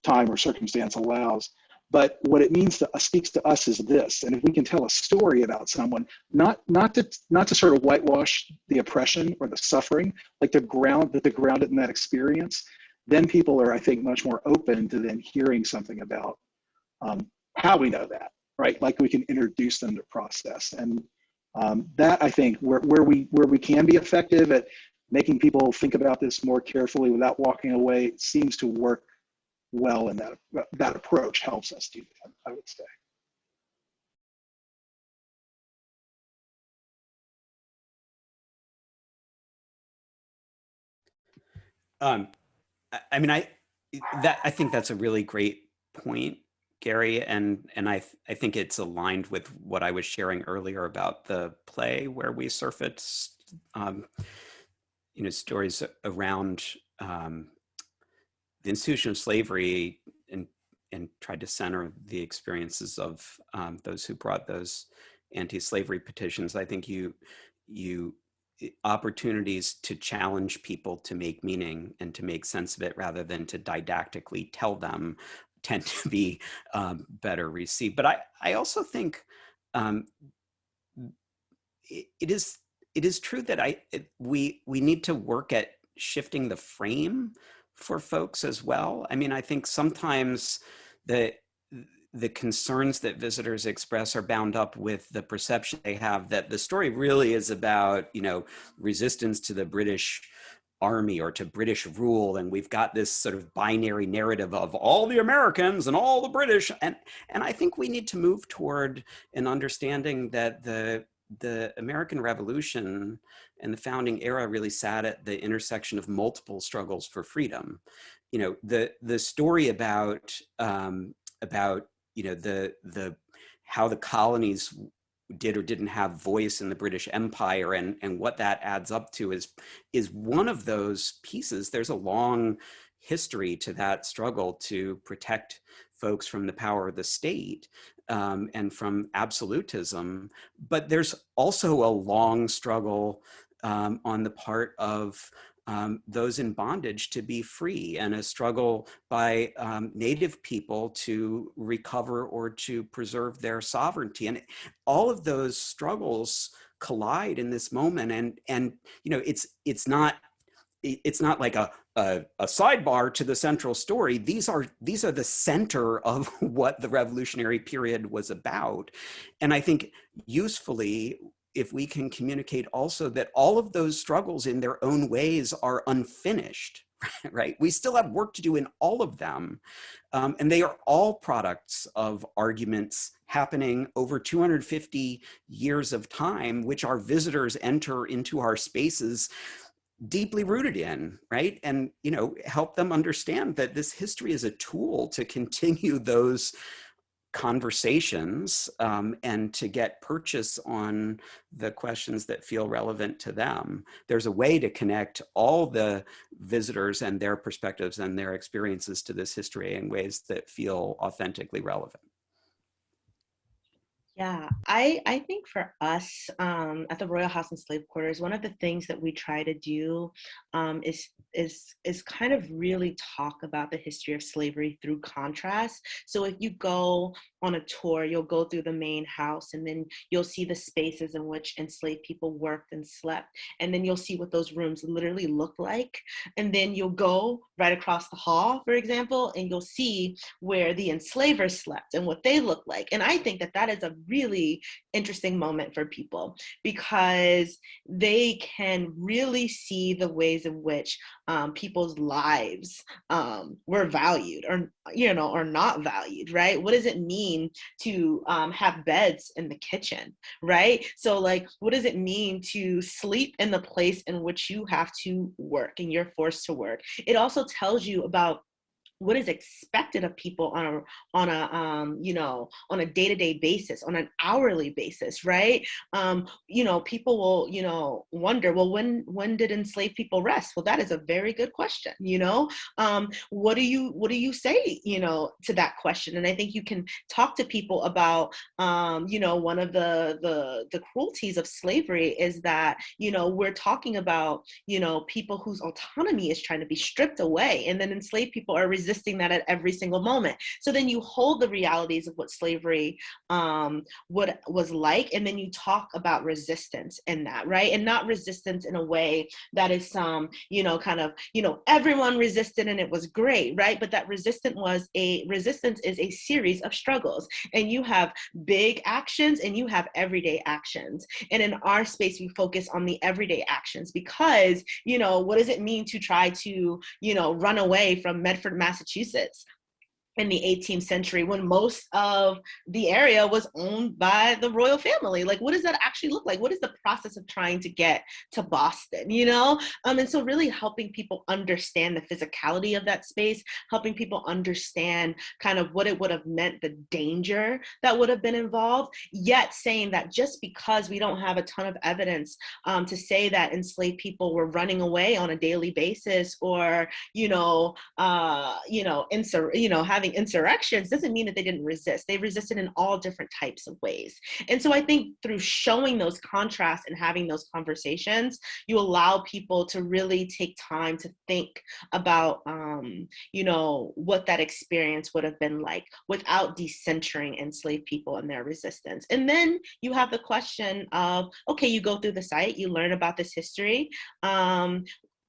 time or circumstance allows. But what it means to us, speaks to us is this: and if we can tell a story about someone, not to sort of whitewash the oppression or the suffering, like to ground it in that experience, then people are, I think, much more open to then hearing something about how we know that, right? Like we can introduce them to process, and that, I think, where we can be effective at making people think about this more carefully without walking away, seems to work well, and that approach helps us do that, I would say. I think that's a really great point, Gary, and I think it's aligned with what I was sharing earlier about the play, where we surfaced stories around the institution of slavery and tried to center the experiences of those who brought those anti-slavery petitions. I think opportunities to challenge people to make meaning and to make sense of it rather than to didactically tell them tend to be better received. But I also think it is true that we need to work at shifting the frame for folks as well. I mean, I think sometimes the concerns that visitors express are bound up with the perception they have that the story really is about, resistance to the British army or to British rule. And we've got this sort of binary narrative of all the Americans and all the British. And I think we need to move toward an understanding that the American Revolution and the founding era really sat at the intersection of multiple struggles for freedom. The story about how the colonies did or didn't have voice in the British Empire and what that adds up to is one of those pieces. There's a long history to that struggle to protect folks from the power of the state and from absolutism. But there's also a long struggle on the part of those in bondage to be free, and a struggle by Native people to recover or to preserve their sovereignty. And all of those struggles collide in this moment. And it's not like a sidebar to the central story. These are the center of what the revolutionary period was about. And I think usefully, if we can communicate also that all of those struggles in their own ways are unfinished, right? We still have work to do in all of them. And they are all products of arguments happening over 250 years of time, which our visitors enter into our spaces deeply rooted in, right? And, help them understand that this history is a tool to continue those conversations and to get purchase on the questions that feel relevant to them. There's a way to connect all the visitors and their perspectives and their experiences to this history in ways that feel authentically relevant. Yeah, I think for us at the Royal House and Slave Quarters, one of the things that we try to do is kind of really talk about the history of slavery through contrast. So if you go on a tour, you'll go through the main house, and then you'll see the spaces in which enslaved people worked and slept, and then you'll see what those rooms literally look like, and then you'll go right across the hall, for example, and you'll see where the enslavers slept and what they look like. And I think that that is a really interesting moment for people, because they can really see the ways in which people's lives were valued, or or not valued, right? What does it mean to have beds in the kitchen, right? So like, what does it mean to sleep in the place in which you have to work and you're forced to work? It also tells you about what is expected of people on a day-to-day basis, on an hourly basis, right? People will wonder, well, when did enslaved people rest? Well, that is a very good question. What do you say to that question? And I think you can talk to people about one of the cruelties of slavery is that we're talking about people whose autonomy is trying to be stripped away, and then enslaved people are resisting that at every single moment. So then you hold the realities of what slavery what was like, and then you talk about resistance in that, right? And not resistance in a way that is everyone resisted and it was great, right? But that resistance is a series of struggles, and you have big actions and you have everyday actions. And in our space, we focus on the everyday actions, because what does it mean to try to run away from Medford, Massachusetts in the 18th century, when most of the area was owned by the royal family? Like, what does that actually look like? What is the process of trying to get to Boston, And so really helping people understand the physicality of that space, helping people understand kind of what it would have meant, the danger that would have been involved, yet saying that just because we don't have a ton of evidence to say that enslaved people were running away on a daily basis, or, having insurrections, doesn't mean that they didn't resist. They resisted in all different types of ways. And so I think through showing those contrasts and having those conversations, you allow people to really take time to think about, what that experience would have been like without decentering enslaved people and their resistance. And then you have the question of, okay, you go through the site, you learn about this history.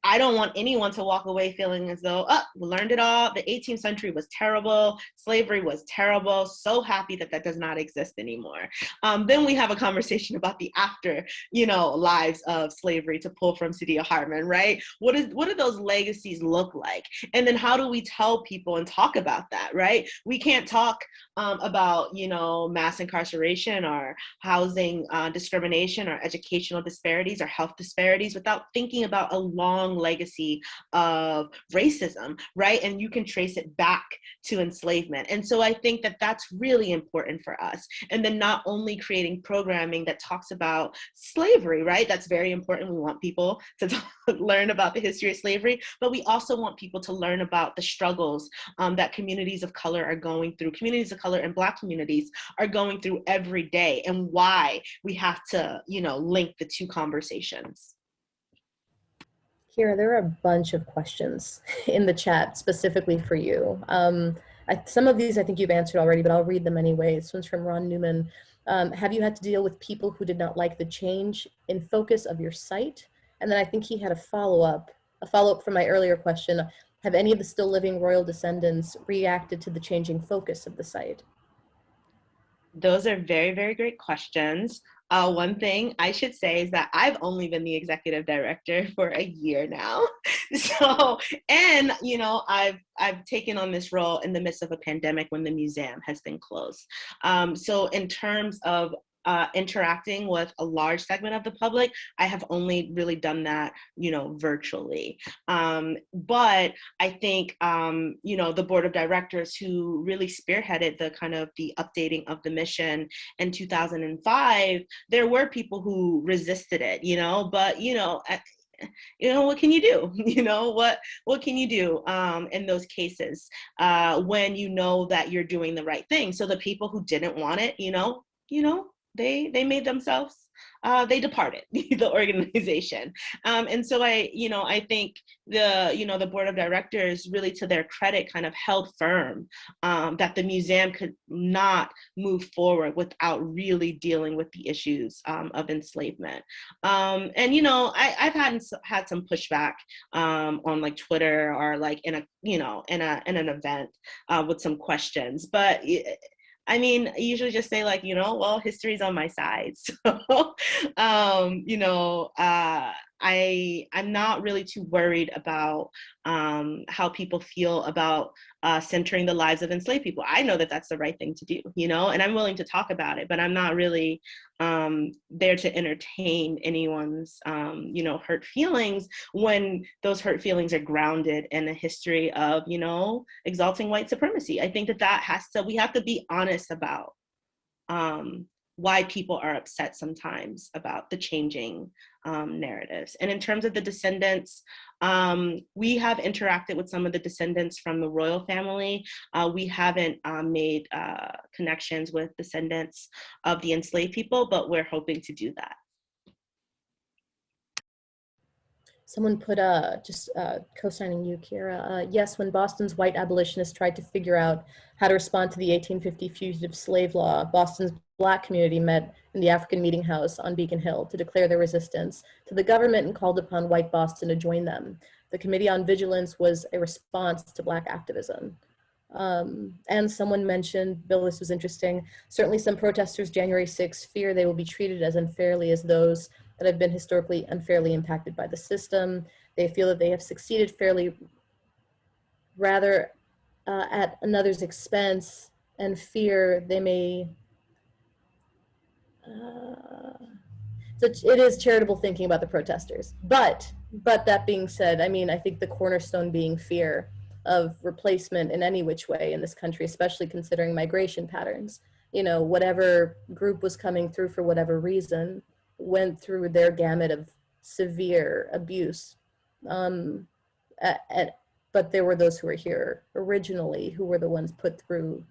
I don't want anyone to walk away feeling as though, we learned it all. The 18th century was terrible. Slavery was terrible. So happy that that does not exist anymore. Then we have a conversation about the after, lives of slavery, to pull from Sadia Hartman, right? What do those legacies look like? And then how do we tell people and talk about that, right? We can't talk about, mass incarceration or housing discrimination or educational disparities or health disparities without thinking about a long legacy of racism, right? And you can trace it back to enslavement. And so I think that that's really important for us. And then not only creating programming that talks about slavery, right? That's very important. We want people to learn about the history of slavery, but we also want people to learn about the struggles that communities of color are going through, communities of color and Black communities are going through every day, and why we have to, link the two conversations. Kira, there are a bunch of questions in the chat specifically for you. Some of these I think you've answered already, but I'll read them anyway. This one's from Ron Newman. Have you had to deal with people who did not like the change in focus of your site? And then I think he had a follow-up from my earlier question. Have any of the still living royal descendants reacted to the changing focus of the site? Those are very, very great questions. One thing I should say is that I've only been the executive director for a year now. So, and I've taken on this role in the midst of a pandemic when the museum has been closed. So in terms of interacting with a large segment of the public, I have only really done that, virtually. But I think, the board of directors who really spearheaded the kind of the updating of the mission in 2005, there were people who resisted it, but, what can you do? What can you do in those cases when you know that you're doing the right thing? So the people who didn't want it, they made themselves, they departed the organization. And so I think the board of directors, really to their credit, kind of held firm that the museum could not move forward without really dealing with the issues of enslavement. And I've had some pushback on like Twitter, or like in an event with some questions, but I usually just say, like, well, history's on my side. So, I'm not really too worried about how people feel about centering the lives of enslaved people. I know that that's the right thing to do, and I'm willing to talk about it, but I'm not really there to entertain anyone's, hurt feelings, when those hurt feelings are grounded in a history of, exalting white supremacy. I think we have to be honest about why people are upset sometimes about the changing narratives. And in terms of the descendants, we have interacted with some of the descendants from the royal family. We haven't made connections with descendants of the enslaved people, but we're hoping to do that. Someone put just co-signing you, Kira. Yes, when Boston's white abolitionists tried to figure out how to respond to the 1850 fugitive slave law, Boston's Black community met in the African Meeting House on Beacon Hill to declare their resistance to the government and called upon white Boston to join them. The Committee on Vigilance was a response to Black activism. And someone mentioned, Bill, this was interesting, certainly some protesters January 6th fear they will be treated as unfairly as those that have been historically unfairly impacted by the system. They feel that they have succeeded fairly, rather at another's expense, and fear they may, so it is charitable thinking about the protesters. But that being said, I think the cornerstone being fear of replacement in any which way in this country, especially considering migration patterns. Whatever group was coming through for whatever reason went through their gamut of severe abuse. But there were those who were here originally who were the ones put through,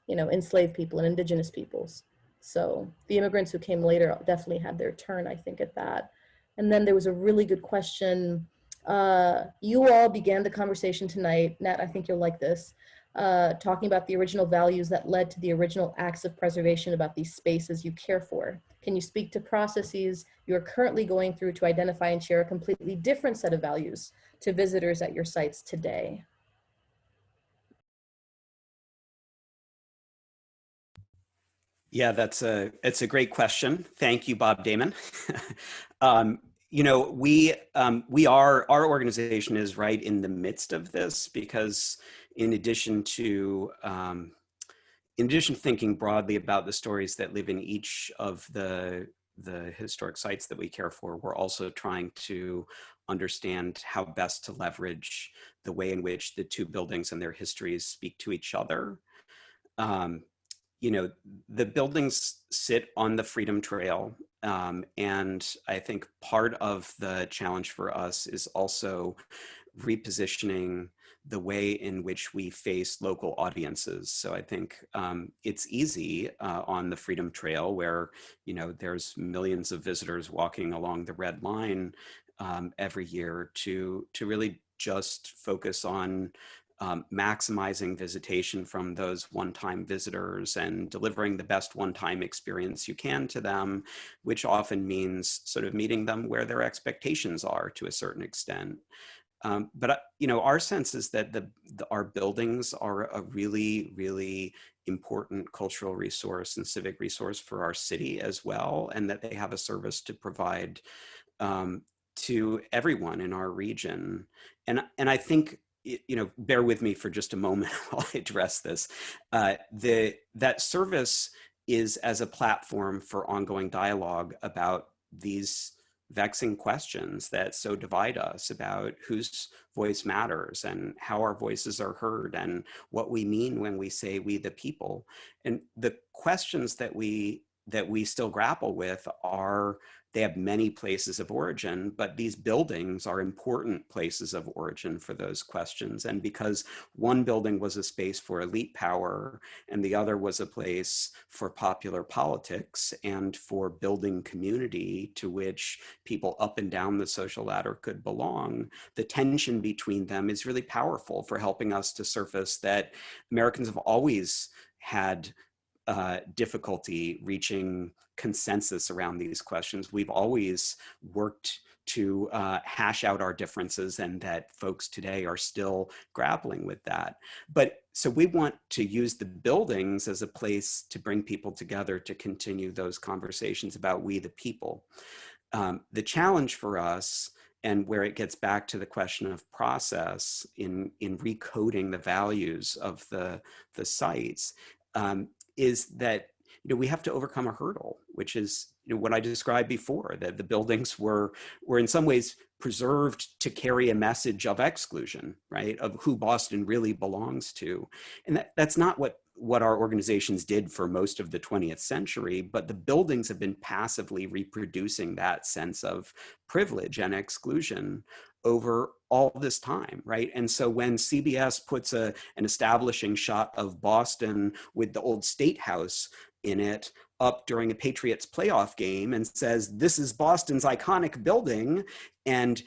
enslaved people and indigenous peoples. So the immigrants who came later definitely had their turn, I think, at that. And then there was a really good question. You all began the conversation tonight, Nat, I think you'll like this, talking about the original values that led to the original acts of preservation about these spaces you care for. Can you speak to processes you're currently going through to identify and share a completely different set of values to visitors at your sites today? Yeah, it's a great question. Thank you, Bob Damon. Our organization is right in the midst of this, because in addition to thinking broadly about the stories that live in each of the historic sites that we care for, we're also trying to understand how best to leverage the way in which the two buildings and their histories speak to each other. The buildings sit on the Freedom Trail, and I think part of the challenge for us is also repositioning the way in which we face local audiences. So I think it's easy on the Freedom Trail, where there's millions of visitors walking along the Red Line every year, to really just focus on maximizing visitation from those one-time visitors and delivering the best one-time experience you can to them, which often means sort of meeting them where their expectations are to a certain extent. But our sense is that our buildings are a really, really important cultural resource and civic resource for our city as well, and that they have a service to provide to everyone in our region. And I think, bear with me for just a moment while I address this. That service is as a platform for ongoing dialogue about these vexing questions that so divide us about whose voice matters and how our voices are heard and what we mean when we say we the people. And the questions that we that we still grapple with are, they have many places of origin, but these buildings are important places of origin for those questions. And because one building was a space for elite power and the other was a place for popular politics and for building community to which people up and down the social ladder could belong, the tension between them is really powerful for helping us to surface that Americans have always had difficulty reaching consensus around these questions. We've always worked to hash out our differences, and that folks today are still grappling with that. But so we want to use the buildings as a place to bring people together to continue those conversations about we the people. The challenge for us, and where it gets back to the question of process in recoding the values of the sites, is that we have to overcome a hurdle, which is what I described before, that the buildings were in some ways preserved to carry a message of exclusion, right, of who Boston really belongs to. And that's not what our organizations did for most of the 20th century, but the buildings have been passively reproducing that sense of privilege and exclusion over all this time, right? And so when CBS puts an establishing shot of Boston with the old State House in it up during a Patriots playoff game and says, this is Boston's iconic building, and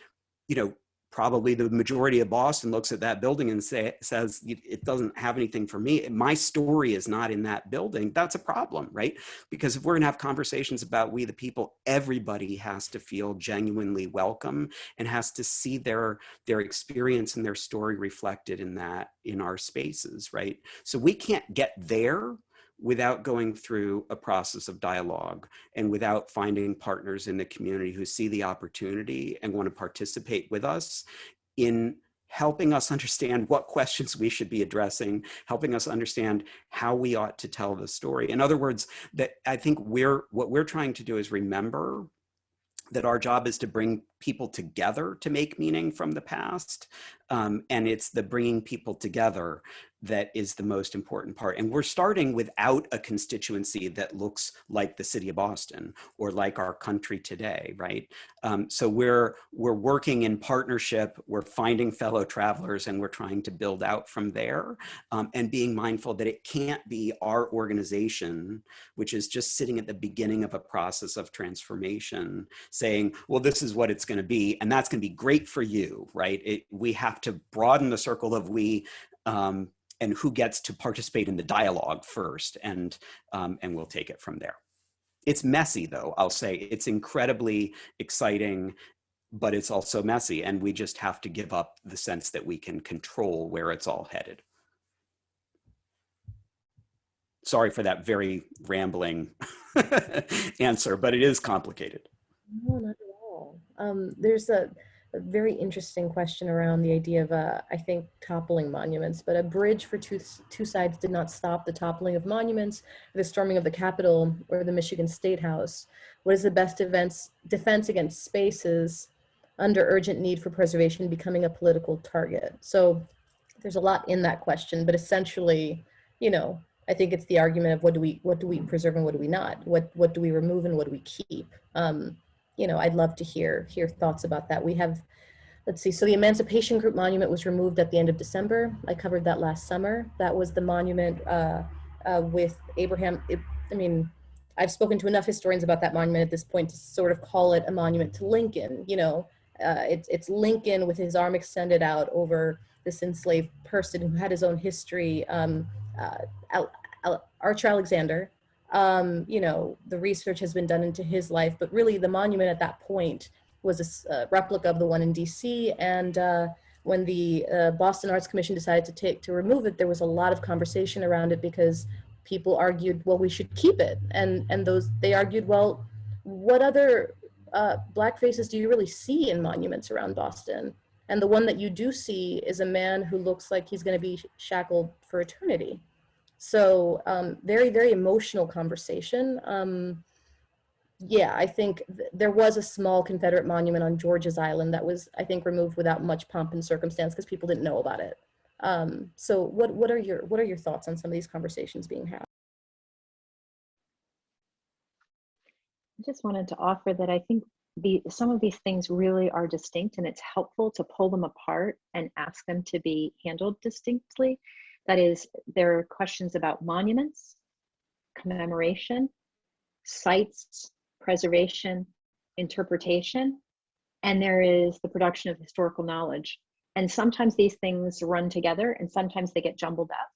probably the majority of Boston looks at that building and says, it doesn't have anything for me. My story is not in that building. That's a problem, right? Because if we're gonna have conversations about we the people, everybody has to feel genuinely welcome and has to see their experience and their story reflected in our spaces, right? So we can't get there without going through a process of dialogue and without finding partners in the community who see the opportunity and want to participate with us in helping us understand what questions we should be addressing, helping us understand how we ought to tell the story. In other words, that I think what we're trying to do is remember that our job is to bring people together to make meaning from the past. And it's the bringing people together that is the most important part. And we're starting without a constituency that looks like the city of Boston or like our country today, right? So we're working in partnership, we're finding fellow travelers, and we're trying to build out from there, and being mindful that it can't be our organization, which is just sitting at the beginning of a process of transformation, saying, well, this is what it's going to be, and that's going to be great for you, right? We have to broaden the circle of we, and who gets to participate in the dialogue first, and we'll take it from there. It's messy, though, I'll say. It's incredibly exciting, but it's also messy, and we just have to give up the sense that we can control where it's all headed. Sorry for that very rambling answer, but it is complicated. No, not at all. There's a very interesting question around the idea of, I think, toppling monuments, but a bridge for two sides did not stop the toppling of monuments, the storming of the Capitol, or the Michigan State House. What is the best defense against spaces under urgent need for preservation becoming a political target? So there's a lot in that question, but essentially, I think it's the argument of what do we preserve and what do we not? What do we remove and what do we keep? I'd love to hear thoughts about that. We have, let's see, so the Emancipation Group Monument was removed at the end of December. I covered that last summer. That was the monument with Abraham. I've spoken to enough historians about that monument at this point to sort of call it a monument to Lincoln. It's Lincoln with his arm extended out over this enslaved person who had his own history, Archer Alexander. The research has been done into his life, but really the monument at that point was a replica of the one in DC. And when the Boston Arts Commission decided to remove it, there was a lot of conversation around it because people argued, well, we should keep it. And they argued, well, what other Black faces do you really see in monuments around Boston? And the one that you do see is a man who looks like he's going to be shackled for eternity. So very, very emotional conversation. I think there was a small Confederate monument on George's Island that was, I think, removed without much pomp and circumstance because people didn't know about it. So what are your thoughts on some of these conversations being had? I just wanted to offer that I think some of these things really are distinct, and it's helpful to pull them apart and ask them to be handled distinctly. That is, there are questions about monuments, commemoration, sites, preservation, interpretation, and there is the production of historical knowledge. And sometimes these things run together and sometimes they get jumbled up.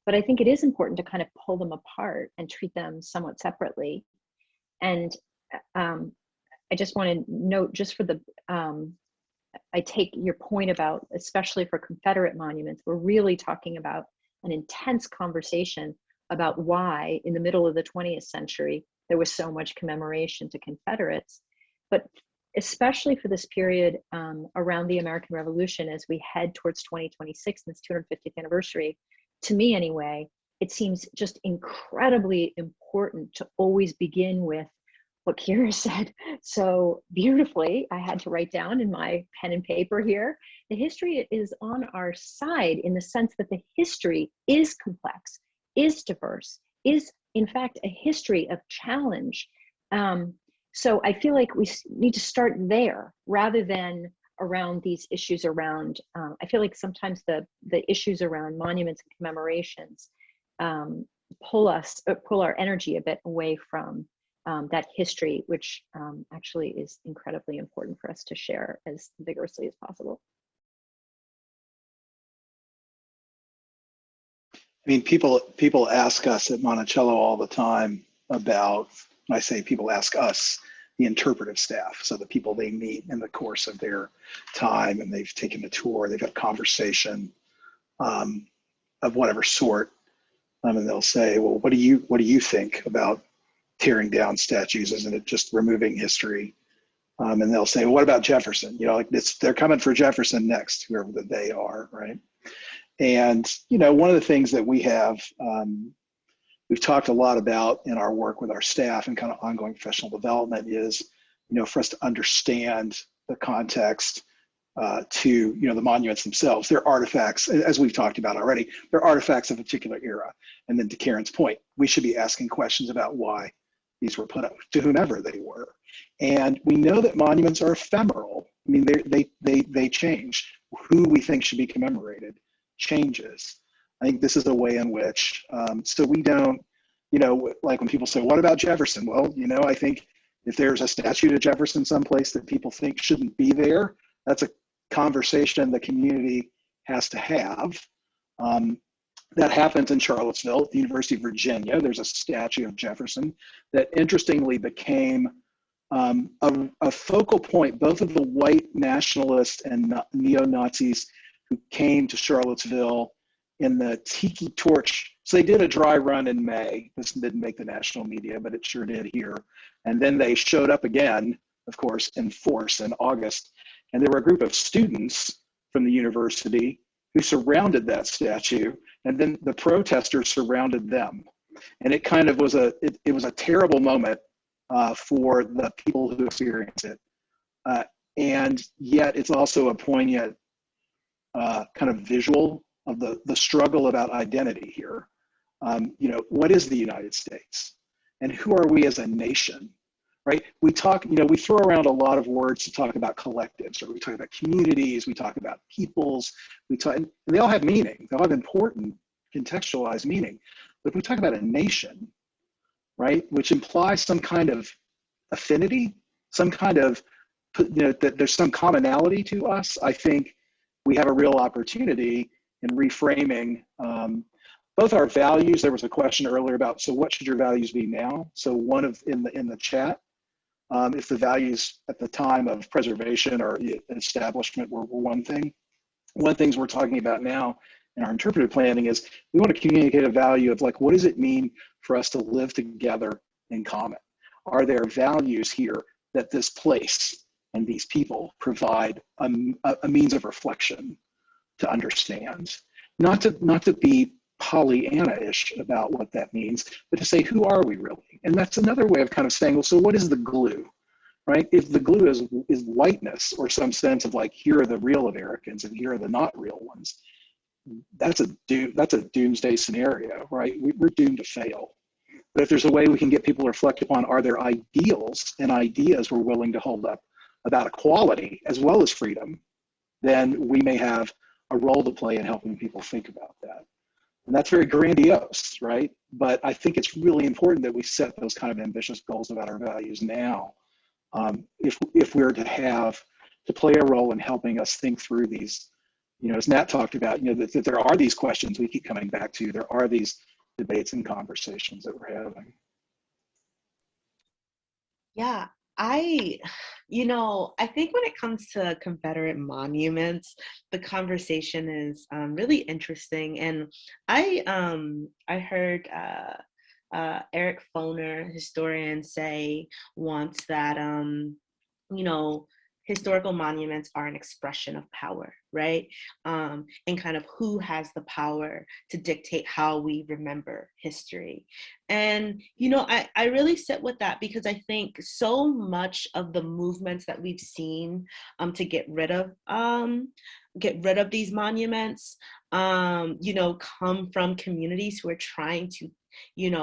But I think it is important to kind of pull them apart and treat them somewhat separately. And I just want to note, just for the, I take your point about, especially for Confederate monuments, we're really talking about an intense conversation about why in the middle of the 20th century, there was so much commemoration to Confederates. But especially for this period around the American Revolution, as we head towards 2026 and its 250th anniversary, to me anyway, it seems just incredibly important to always begin with what Kira said so beautifully. I had to write down in my pen and paper here, the history is on our side in the sense that the history is complex, is diverse, is in fact a history of challenge. So I feel like we need to start there rather than around these issues around, I feel like sometimes the issues around monuments and commemorations pull our energy a bit away from that history, which actually is incredibly important for us to share as vigorously as possible. I mean, people ask us at Monticello all the time about, when I say people ask us, the interpretive staff, so the people they meet in the course of their time, and they've taken a tour, they've had a conversation of whatever sort, and they'll say, well, what do you think about tearing down statues? Isn't it just removing history? And they'll say, well, what about Jefferson? You know, like they're coming for Jefferson next, whoever that they are, right? And, you know, one of the things that we have, we've talked a lot about in our work with our staff and kind of ongoing professional development is, you know, for us to understand the context to, you know, the monuments themselves. They're artifacts, as we've talked about already, they're artifacts of a particular era. And then to Karen's point, we should be asking questions about why these were put up, to whomever they were. And we know that monuments are ephemeral. I mean, they change. Who we think should be commemorated changes. I think this is a way in which, so we don't, you know, like when people say, what about Jefferson? Well, you know, I think if there's a statue to Jefferson someplace that people think shouldn't be there, that's a conversation the community has to have. That happens in Charlottesville, at the University of Virginia. There's a statue of Jefferson that interestingly became a focal point, both of the white nationalists and neo-Nazis who came to Charlottesville in the Tiki Torch. So they did a dry run in May. This didn't make the national media, but it sure did here. And then they showed up again, of course, in force in August. And there were a group of students from the university who surrounded that statue, and then the protesters surrounded them. And it kind of was it was a terrible moment for the people who experienced it. And yet it's also a poignant kind of visual of the struggle about identity here. You know, what is the United States? And who are we as a nation, right? We talk, you know, we throw around a lot of words to talk about collectives, or we talk about communities, we talk about peoples, and they all have meaning. They all have important contextualized meaning. But if we talk about a nation, right, which implies some kind of affinity, some kind of, you know, that there's some commonality to us, I think we have a real opportunity in reframing both our values. There was a question earlier about, so what should your values be now? So one of in the chat, if the values at the time of preservation or establishment were one thing, one of the things we're talking about now in our interpretive planning is we want to communicate a value of, like, what does it mean for us to live together in common? Are there values here that this place and these people provide a means of reflection to understand? Not to be Pollyanna-ish about what that means, but to say, who are we really? And that's another way of kind of saying, well, so what is the glue, right? If the glue is whiteness, or some sense of like, here are the real Americans and here are the not real ones, that's a doomsday scenario, right? We're doomed to fail. But if there's a way we can get people to reflect upon, are there ideals and ideas we're willing to hold up about equality as well as freedom, then we may have a role to play in helping people think about that. And that's very grandiose, right? But I think it's really important that we set those kind of ambitious goals about our values now. If we're to play a role in helping us think through these, as Nat talked about, that there are these questions we keep coming back to, there are these debates and conversations that we're having. Yeah, I think when it comes to Confederate monuments, the conversation is really interesting. And I heard Eric Foner, historian, say once that historical monuments are an expression of power, right? And kind of who has the power to dictate how we remember history. And, I really sit with that because I think so much of the movements that we've seen to get rid of these monuments, come from communities who are trying to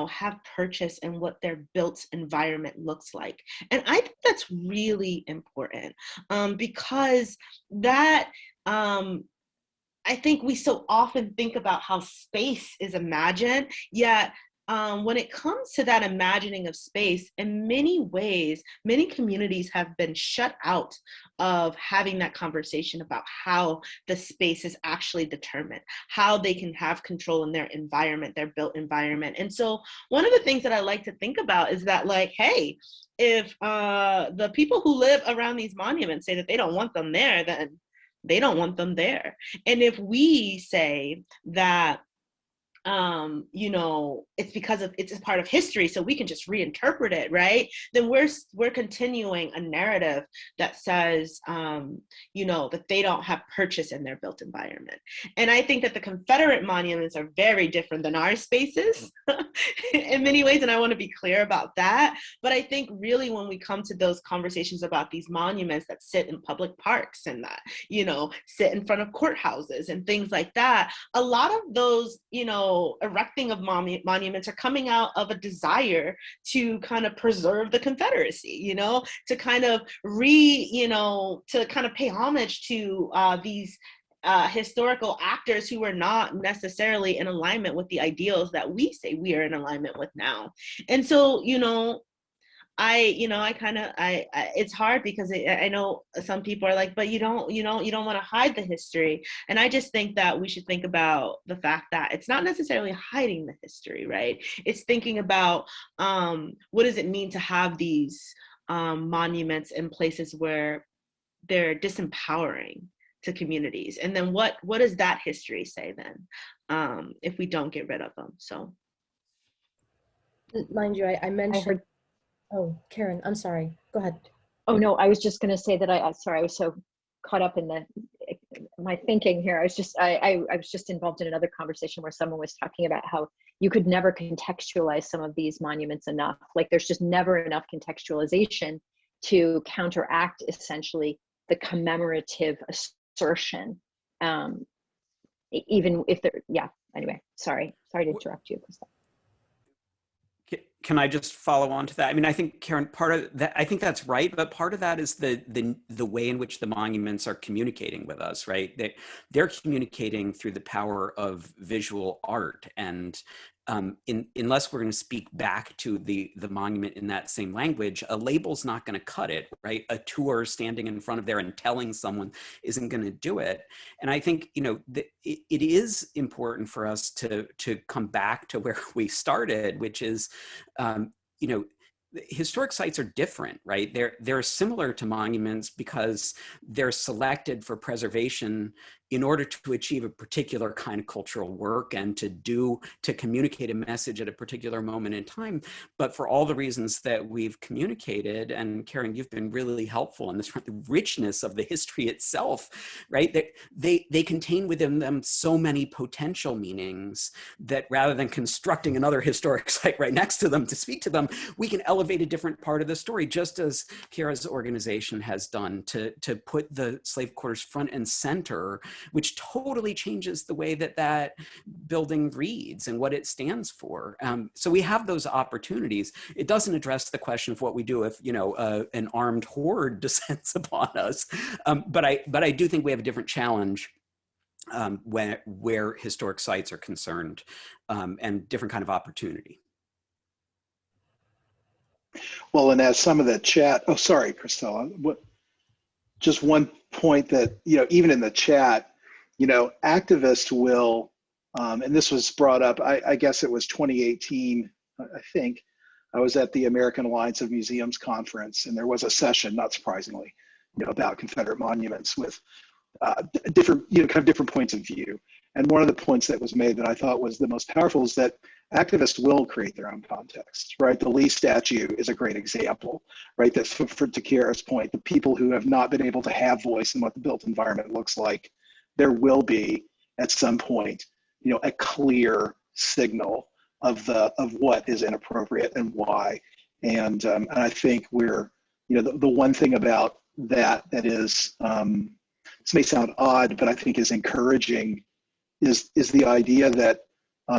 have purchase in what their built environment looks like. And I think that's really important because that, I think we so often think about how space is imagined, yet when it comes to that imagining of space, in many ways, many communities have been shut out of having that conversation about how the space is actually determined, how they can have control in their environment, their built environment. And so one of the things that I like to think about is that, like, hey, if the people who live around these monuments say that they don't want them there, then they don't want them there. And if we say that it's because it's a part of history, so we can just reinterpret it, right? Then we're continuing a narrative that says, that they don't have purchase in their built environment. And I think that the Confederate monuments are very different than our spaces in many ways, and I want to be clear about that. But I think really when we come to those conversations about these monuments that sit in public parks and that, sit in front of courthouses and things like that, a lot of those, erecting of monuments are coming out of a desire to kind of preserve the Confederacy, to kind of to kind of pay homage to these historical actors who are not necessarily in alignment with the ideals that we say we are in alignment with now. And so, it's hard because I know some people are like, but you don't want to hide the history. And I just think that we should think about the fact that it's not necessarily hiding the history, right? It's thinking about what does it mean to have these monuments in places where they're disempowering to communities. And then what does that history say then if we don't get rid of them? So. Mind you, I mentioned, oh, Karen, I'm sorry. Go ahead. Oh, no, I was just going to say that I was so caught up in my thinking here. I was just involved in another conversation where someone was talking about how you could never contextualize some of these monuments enough. Like there's just never enough contextualization to counteract essentially the commemorative assertion. Even if anyway, sorry to interrupt you. Can I just follow on to that? I mean, I think, Karen, part of that, I think that's right, but part of that is the way in which the monuments are communicating with us, right? They're communicating through the power of visual art. And unless we're going to speak back to the monument in that same language, a label's not going to cut it, right? A tour standing in front of there and telling someone isn't going to do it. And I think, it is important for us to come back to where we started, which is, historic sites are different, right? They're similar to monuments because they're selected for preservation in order to achieve a particular kind of cultural work and to communicate a message at a particular moment in time. But for all the reasons that we've communicated, and Karen, you've been really helpful in this richness of the history itself, right? They contain within them so many potential meanings that rather than constructing another historic site right next to them to speak to them, we can elevate a different part of the story, just as Kara's organization has done to put the slave quarters front and center which totally changes the way that that building reads and what it stands for. So we have those opportunities. It doesn't address the question of what we do if, you know, an armed horde descends upon us. But I do think we have a different challenge where historic sites are concerned, and different kind of opportunity. Well, and as some of the chat, oh, sorry, Christella, just one point that, you know, even in the chat, you know, activists will, and this was brought up, I guess it was 2018, I think, I was at the American Alliance of Museums conference, and there was a session, not surprisingly, you know, about Confederate monuments with different, you know, kind of different points of view. And one of the points that was made that I thought was the most powerful is that activists will create their own context, right? The Lee statue is a great example, right? That for Takira's point, the people who have not been able to have voice in what the built environment looks like, there will be at some point, you know, a clear signal of what is inappropriate and why. And I think we're, you know, the one thing about that is, this may sound odd, but I think is encouraging, is the idea that,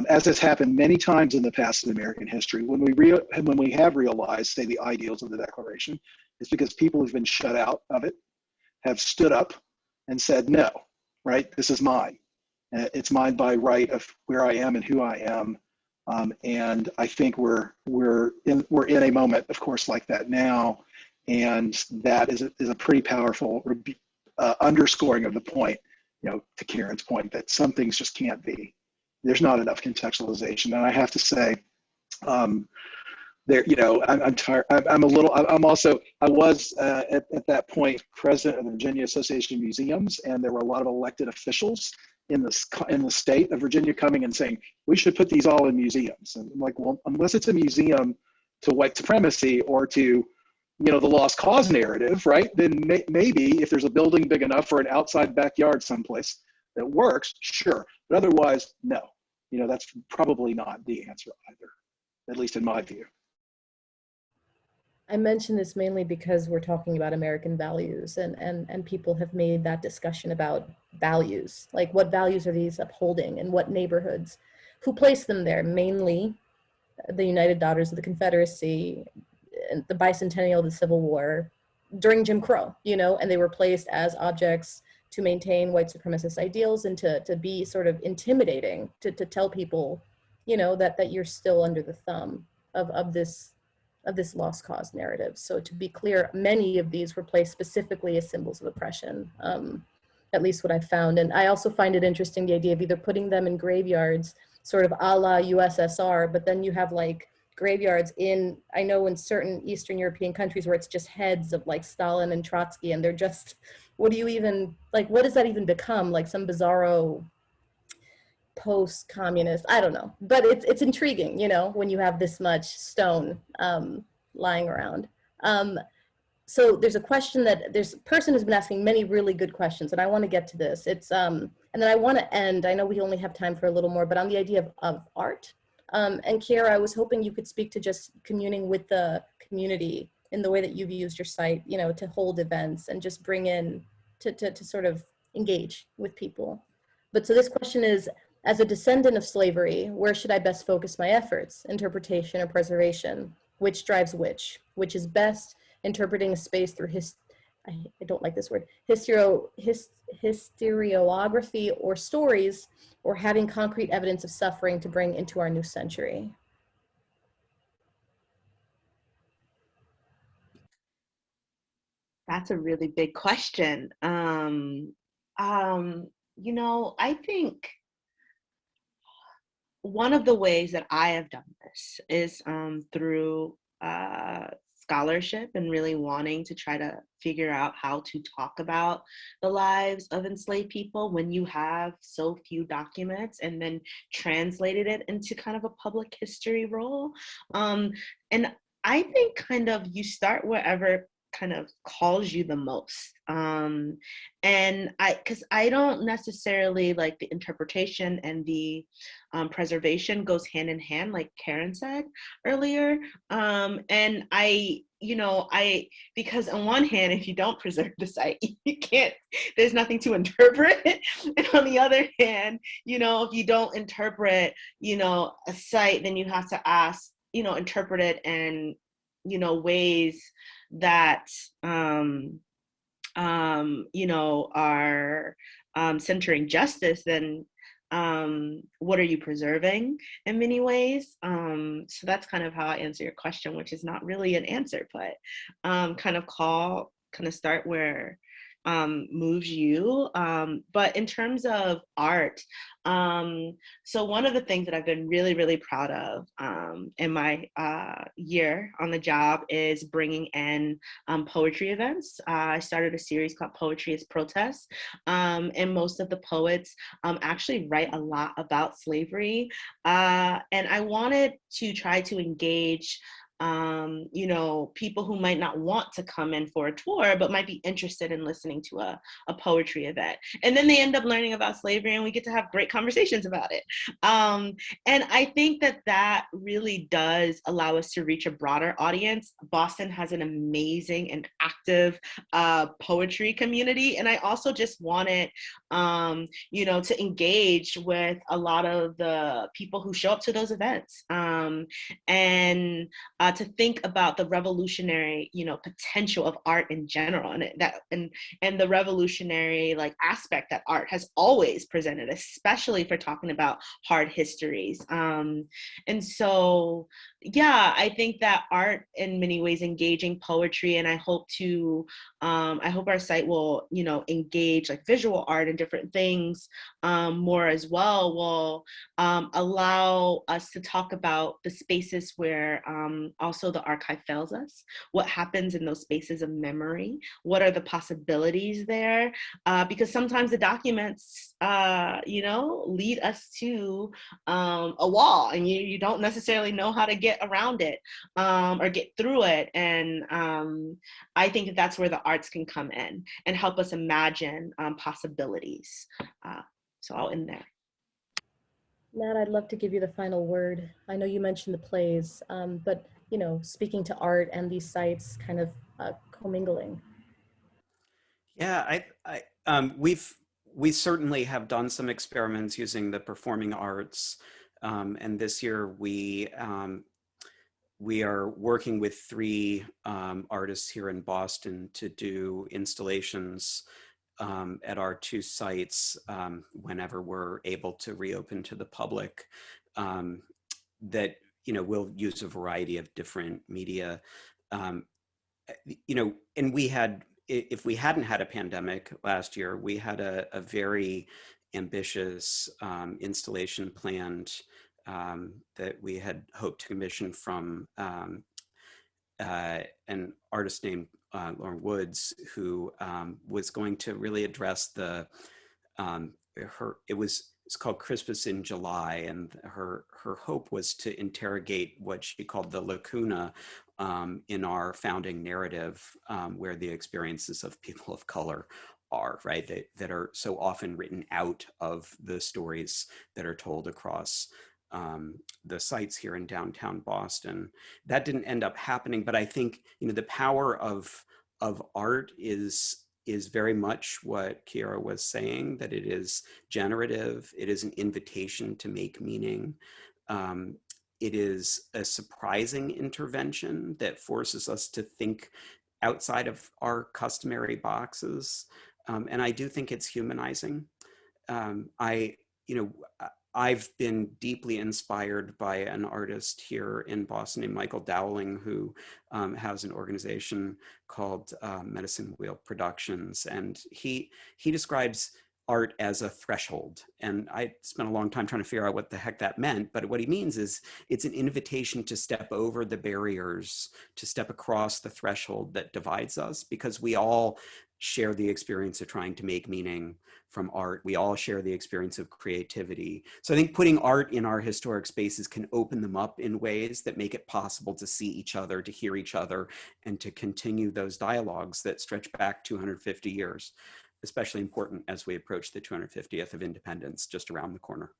as has happened many times in the past in American history, when we have realized, say, the ideals of the Declaration, it's because people who've been shut out of it have stood up and said, no, right, this is mine. It's mine by right of where I am and who I am. And I think we're in a moment, of course, like that now, and that is a pretty powerful underscoring of the point, you know, to Karen's point, that some things just can't be. There's not enough contextualization, and I have to say, there, you know, I'm tired. I'm a little. I'm also. I was at that point president of the Virginia Association of Museums, and there were a lot of elected officials in the state of Virginia coming and saying we should put these all in museums. And I'm like, well, unless it's a museum to white supremacy or to, you know, the lost cause narrative, right? Then maybe if there's a building big enough for an outside backyard someplace that works, sure. But otherwise, no. You know, that's probably not the answer either, at least in my view. I mention this mainly because we're talking about American values, and people have made that discussion about values. Like, what values are these upholding, and what neighborhoods? Who placed them there? Mainly the United Daughters of the Confederacy, and the bicentennial of the Civil War, during Jim Crow, you know, and they were placed as objects to maintain white supremacist ideals and to be sort of intimidating, to tell people, you know, that you're still under the thumb of this lost cause narrative. So to be clear, many of these were placed specifically as symbols of oppression, at least what I found. And I also find it interesting, the idea of either putting them in graveyards, sort of a la USSR, but then you have like graveyards I know in certain Eastern European countries where it's just heads of like Stalin and Trotsky, and they're just, what does that even become? Like some bizarro post-communist, I don't know, but it's intriguing, you know, when you have this much stone lying around. So there's a question there's a person who's been asking many really good questions, and I want to get to this. It's and then I want to end, I know we only have time for a little more, but on the idea of art. And Kiara, I was hoping you could speak to just communing with the community in the way that you've used your site, you know, to hold events and just bring in, to sort of engage with people. But so this question is, as a descendant of slavery, where should I best focus my efforts? Interpretation or preservation? Which drives which? Which is best, interpreting a space through I don't like this word, historiography or stories, or having concrete evidence of suffering to bring into our new century? That's a really big question. You know, I think one of the ways that I have done this is through scholarship and really wanting to try to figure out how to talk about the lives of enslaved people when you have so few documents, and then translated it into kind of a public history role. And I think kind of you start wherever kind of calls you the most. And because I don't necessarily like the interpretation and the preservation goes hand in hand, like Karen said earlier. And because on one hand, if you don't preserve the site, you can't, there's nothing to interpret. And on the other hand, if you don't interpret, a site, then you have to ask, interpret it in, ways that, are centering justice, then what are you preserving in many ways? So that's kind of how I answer your question, which is not really an answer, but kind of start where moves you. But in terms of art, so one of the things that I've been really, really proud of in my year on the job is bringing in poetry events. I started a series called Poetry is Protest, and most of the poets actually write a lot about slavery. And I wanted to try to engage people who might not want to come in for a tour, but might be interested in listening to a poetry event. And then they end up learning about slavery and we get to have great conversations about it. And I think that really does allow us to reach a broader audience. Boston has an amazing and active poetry community. And I also just wanted, to engage with a lot of the people who show up to those events. And to think about the revolutionary, potential of art in general, and the revolutionary aspect that art has always presented, especially for talking about hard histories. And so, yeah, I think that art in many ways engaging poetry, and I hope our site will, engage visual art and different things more as well, will allow us to talk about the spaces where also the archive fails us. What happens in those spaces of memory? What are the possibilities there? Because sometimes the documents, lead us to a wall, and you don't necessarily know how to get around it or get through it. And I think that's where the arts can come in and help us imagine possibilities. So I'll end there. Nat, I'd love to give you the final word. I know you mentioned the plays, but speaking to art and these sites kind of commingling. Yeah, we certainly have done some experiments using the performing arts, and this year we are working with 3 artists here in Boston to do installations at our 2 sites whenever we're able to reopen to the public, that we'll use a variety of different media. And we had, if we hadn't had a pandemic last year, we had a very ambitious installation planned that we had hoped to commission from an artist named Lauren Woods, who was going to really address it's called Christmas in July, and her hope was to interrogate what she called the lacuna in our founding narrative, where the experiences of people of color are, right, that are so often written out of the stories that are told across the sites here in downtown Boston. That didn't end up happening, but I think the power of art is very much what Kiara was saying, that it is generative, it is an invitation to make meaning. It is a surprising intervention that forces us to think outside of our customary boxes. And I do think it's humanizing. I've been deeply inspired by an artist here in Boston named Michael Dowling, who has an organization called Medicine Wheel Productions. And he describes art as a threshold. And I spent a long time trying to figure out what the heck that meant, but what he means is it's an invitation to step over the barriers, to step across the threshold that divides us, because we all share the experience of trying to make meaning from art. We all share the experience of creativity. So I think putting art in our historic spaces can open them up in ways that make it possible to see each other, to hear each other, and to continue those dialogues that stretch back 250 years, especially important as we approach the 250th of independence just around the corner.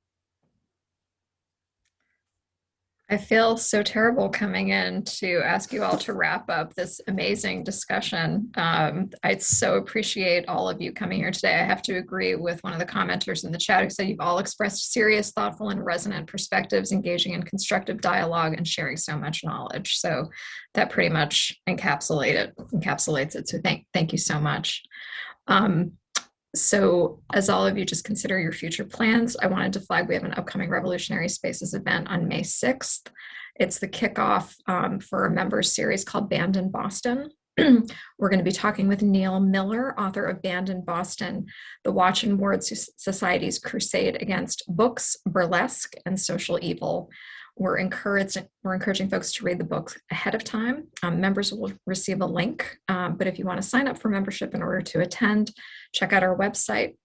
I feel so terrible coming in to ask you all to wrap up this amazing discussion. I so appreciate all of you coming here today. I have to agree with one of the commenters in the chat who said you've all expressed serious, thoughtful, and resonant perspectives, engaging in constructive dialogue and sharing so much knowledge. So that pretty much encapsulates it. So thank you so much. So as all of you just consider your future plans, I wanted to flag we have an upcoming Revolutionary Spaces event on May 6th. It's the kickoff for a members series called Banned in Boston. We're going to be talking with Neil Miller, author of Banned in Boston, the Watch and Ward Society's crusade against books, burlesque, and social evil. We're encouraging folks to read the book ahead of time. Members will receive a link, but if you want to sign up for membership in order to attend, check out our website,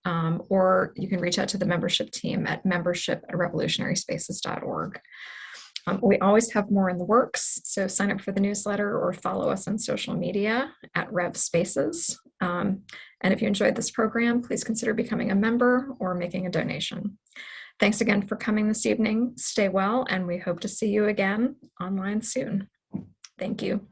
or you can reach out to the membership team at membership@revolutionaryspaces.org. We always have more in the works, so sign up for the newsletter or follow us on social media at Rev Spaces. And if you enjoyed this program, please consider becoming a member or making a donation. Thanks again for coming this evening. Stay well, and we hope to see you again online soon. Thank you.